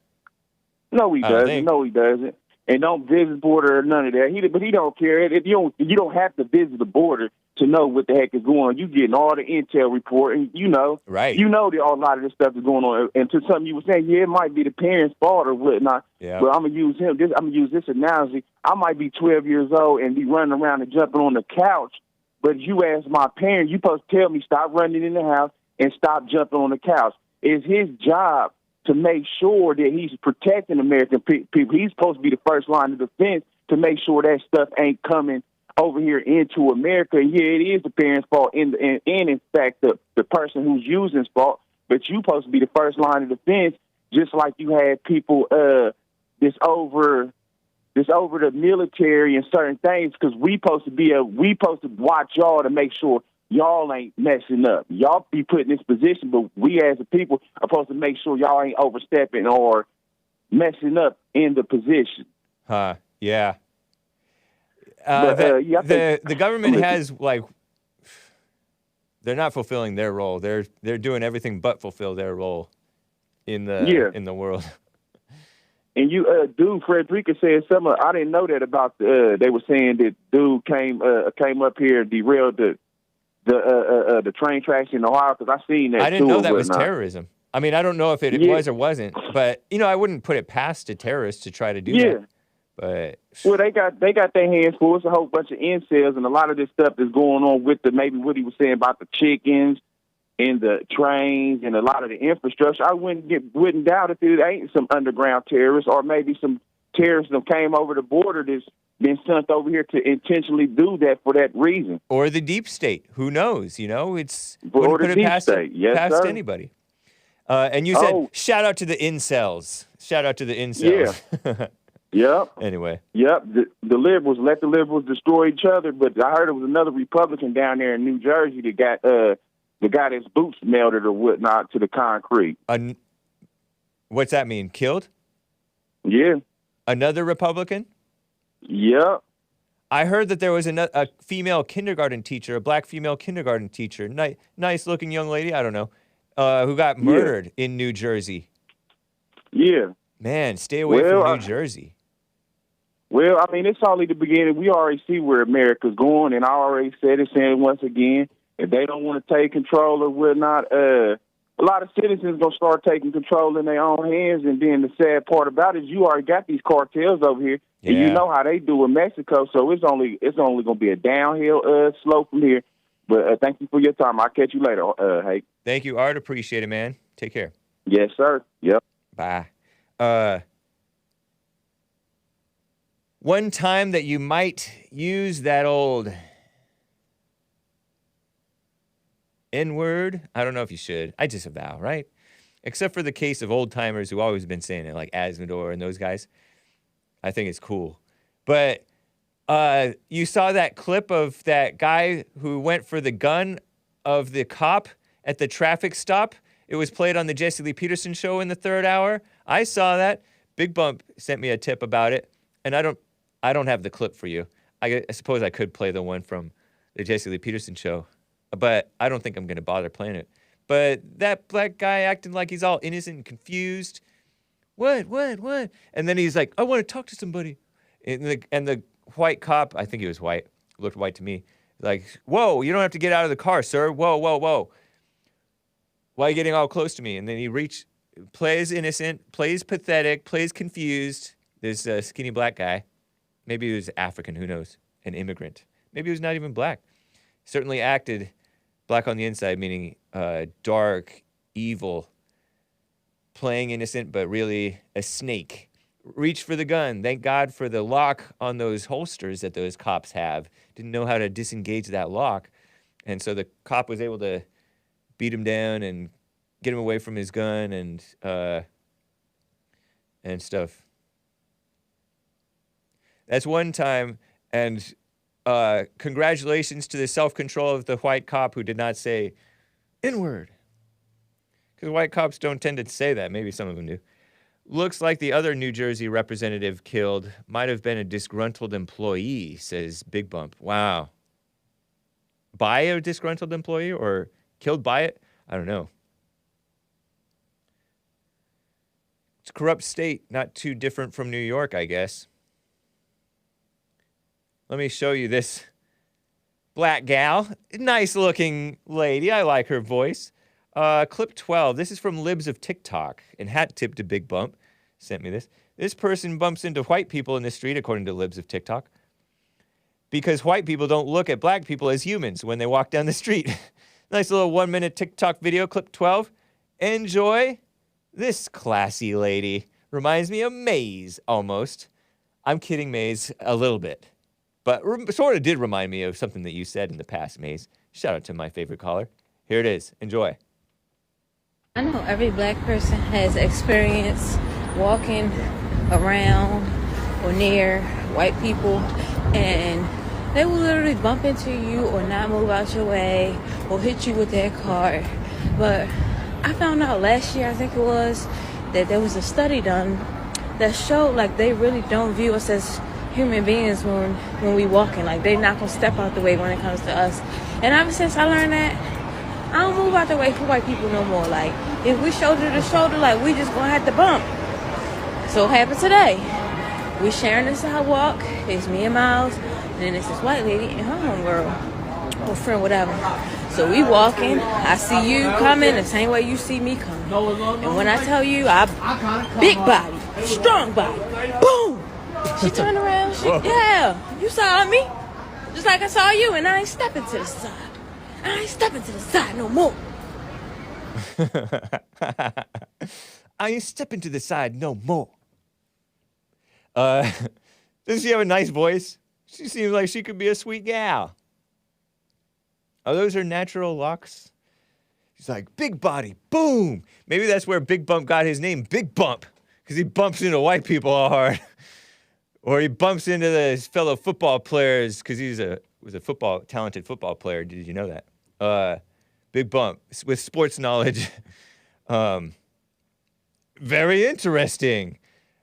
No, he doesn't. No, he doesn't. And don't visit border or none of that. But he don't care. If you don't have to visit the border to know what the heck is going on. You getting all the intel report, and you know, right? You know that a lot of this stuff is going on. And to something you were saying, it might be the parents' fault or whatnot. Yeah. But I'm gonna use this analogy. I might be 12 years old and be running around and jumping on the couch. But you ask my parent, you supposed to tell me stop running in the house and stop jumping on the couch. It's his job to make sure that he's protecting American people. He's supposed to be the first line of defense to make sure that stuff ain't coming over here into America. Yeah, it is the parents' fault, and in fact, the person who's using's fault. But you supposed to be the first line of defense, just like you had people this over the military and certain things, because we supposed to watch y'all to make sure y'all ain't messing up. Y'all be put in this position, but we as a people are supposed to make sure y'all ain't overstepping or messing up in the position. Yeah. The government has they're not fulfilling their role. They're doing everything but fulfill their role in the world. And dude, Frederica said something. I didn't know that about. They were saying that dude came up here and derailed the train tracks in Ohio, because I seen that. I didn't know that was terrorism. I mean, I don't know if it was or wasn't, but I wouldn't put it past a terrorist to try to do that. But they got their hands full. It's a whole bunch of incels, and a lot of this stuff is going on with maybe what he was saying about the chickens and the trains and a lot of the infrastructure. I wouldn't doubt if it ain't some underground terrorists or maybe some terrorists that came over the border that's been sent over here to intentionally do that for that reason. Or the deep state. Who knows? It's or wouldn't the put it deep past state. past anybody. And you said, shout out to the incels. Shout out to the incels. Yeah. Yep. Anyway. Yep. The liberals, let the liberals destroy each other. But I heard it was another Republican down there in New Jersey that got the guy that's boots melted or whatnot to the concrete. What's that mean? Killed? Yeah. Another Republican? Yep. I heard that there was a female kindergarten teacher, a black female kindergarten teacher, nice looking young lady, I don't know, who got murdered in New Jersey. Yeah. Man, stay away from New Jersey. Well, I mean, it's only the beginning. We already see where America's going, and I already said it, saying once again, if they don't want to take control or whatnot, a lot of citizens going to start taking control in their own hands. And then the sad part about it is you already got these cartels over here, and you know how they do in Mexico, so it's only going to be a downhill slope from here. But thank you for your time. I'll catch you later, Hank. Thank you, Art. Appreciate it, man. Take care. Yes, sir. Yep. Bye. One time that you might use that old N-word, I don't know if you should. I disavow, right? Except for the case of old-timers who always been saying it, like Asmodor and those guys. I think it's cool. But you saw that clip of that guy who went for the gun of the cop at the traffic stop? It was played on the Jesse Lee Peterson show in the third hour. I saw that. Big Bump sent me a tip about it, and I don't have the clip for you. I suppose I could play the one from the Jesse Lee Peterson show, but I don't think I'm going to bother playing it. But that black guy acting like he's all innocent and confused. What? And then he's like, I want to talk to somebody. And the white cop, I think he was white, looked white to me, like, whoa, you don't have to get out of the car, sir. Whoa. Why are you getting all close to me? And then he plays innocent, plays pathetic, plays confused. This skinny black guy. Maybe he was African, who knows? An immigrant. Maybe he was not even black. Certainly acted black on the inside, meaning dark, evil, playing innocent, but really a snake. Reached for the gun. Thank God for the lock on those holsters that those cops have. Didn't know how to disengage that lock. And so the cop was able to beat him down and get him away from his gun and stuff. That's one time. And congratulations to the self-control of the white cop who did not say N-word. Because white cops don't tend to say that. Maybe some of them do. Looks like the other New Jersey representative killed might have been a disgruntled employee, says Big Bump. Wow. By a disgruntled employee or killed by it? I don't know. It's a corrupt state, not too different from New York, I guess. Let me show you this black gal. Nice looking lady. I like her voice. Clip 12. This is from Libs of TikTok. And hat tip to Big Bump. Sent me this. This person bumps into white people in the street, according to Libs of TikTok. Because white people don't look at black people as humans when they walk down the street. Nice little 1-minute TikTok video, clip 12. Enjoy this classy lady. Reminds me of Maze, almost. I'm kidding, Maze, a little bit. But sort of did remind me of something that you said in the past, Maze. Shout out to my favorite caller. Here it is. Enjoy. I know every black person has experience walking around or near white people, and they will literally bump into you or not move out your way or hit you with their car. But I found out last year, I think it was, that there was a study done that showed like they really don't view us as human beings when we walking. Like they're not gonna step out the way when it comes to us. And ever since I learned that, I don't move out the way for white people no more. Like, if we shoulder to shoulder, like, we just gonna have to bump. So it happened today. We sharing the sidewalk. It's me and Miles, and then it's this white lady and her homegirl, or friend, whatever. So we walking. I see you coming the same way you see me coming. And when I tell you, I big body, strong body, boom. She turned around. Yeah, you saw me, just like I saw you, and I ain't stepping to the side. I ain't stepping to the side no more. I ain't stepping to the side no more. Doesn't she have a nice voice? She seems like she could be a sweet gal. Are those her natural locks? She's like, big body, boom. Maybe that's where Big Bump got his name, Big Bump, because he bumps into white people all hard. Or he bumps into his fellow football players because he was a talented football player. Did you know that? Big Bump with sports knowledge. Very interesting.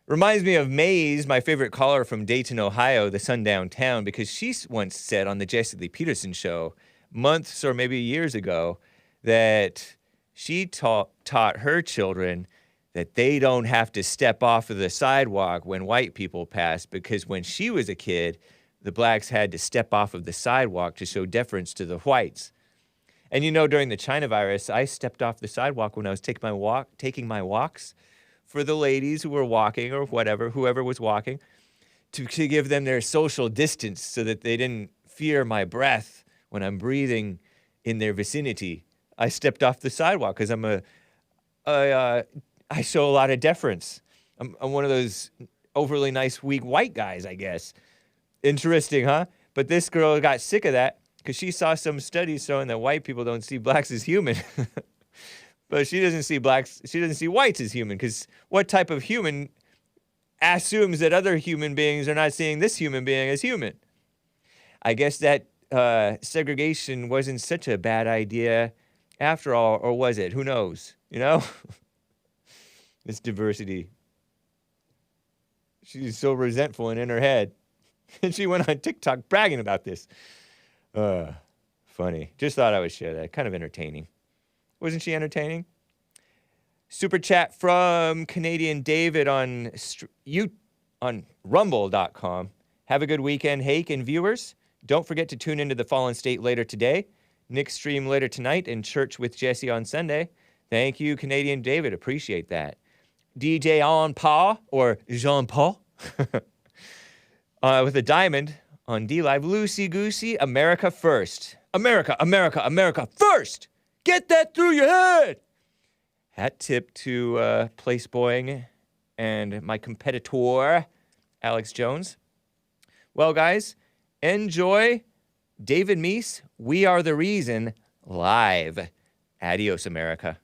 Reminds me of Maze, my favorite caller from Dayton, Ohio, the sundown town, because she once said on the Jesse Lee Peterson show months or maybe years ago that she taught her children that they don't have to step off of the sidewalk when white people pass, because when she was a kid, the blacks had to step off of the sidewalk to show deference to the whites. And you know, during the China virus, I stepped off the sidewalk when I was taking my walks for the ladies who were walking or whoever was walking, to give them their social distance so that they didn't fear my breath when I'm breathing in their vicinity, I stepped off the sidewalk because I show a lot of deference. I'm one of those overly nice, weak white guys, I guess. Interesting, huh? But this girl got sick of that because she saw some studies showing that white people don't see blacks as human. But she doesn't see whites as human, because what type of human assumes that other human beings are not seeing this human being as human? I guess that segregation wasn't such a bad idea after all, or was it? Who knows? You know? This diversity. She's so resentful and in her head. And she went on TikTok bragging about this. Funny. Just thought I would share that. Kind of entertaining. Wasn't she entertaining? Super chat from Canadian David on rumble.com. Have a good weekend, Hake and viewers. Don't forget to tune into The Fallen State later today, Nickstream later tonight, and Church with Jesse on Sunday. Thank you, Canadian David. Appreciate that. DJ on Paul, or Jean Paul, with a diamond on D-Live. Loosey Goosey, America first. America, America, America first! Get that through your head! Hat tip to Place Boying and my competitor, Alex Jones. Well, guys, enjoy David Meece, We Are the Reason, live. Adios, America.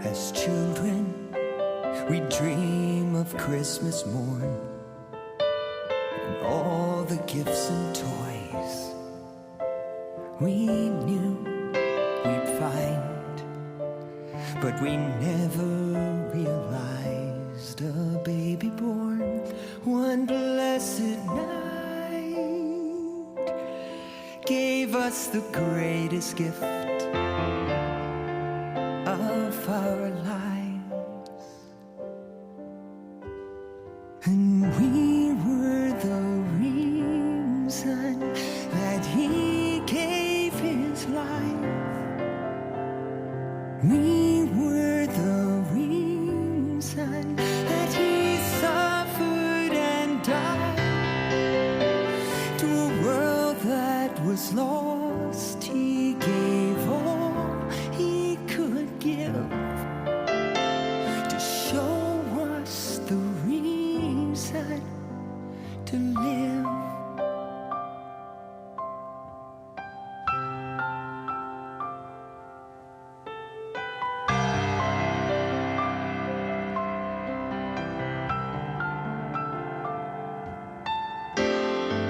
As children, we dream of Christmas morn and all the gifts and toys we knew we'd find, but we never realized a baby born one blessed night gave us the greatest gift of our lives. And we were the reason that he gave his life. We were the reason that he suffered and died. To a world that was lost, he gave all he could give to show us the reason to live.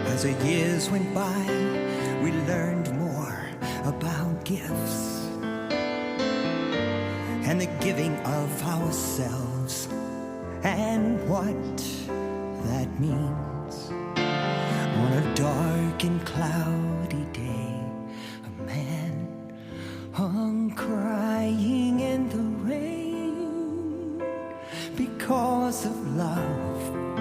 As the years went by, we learned more about gifts and the giving of ourselves and what that means. On a dark and cloudy day, a man hung crying in the rain because of love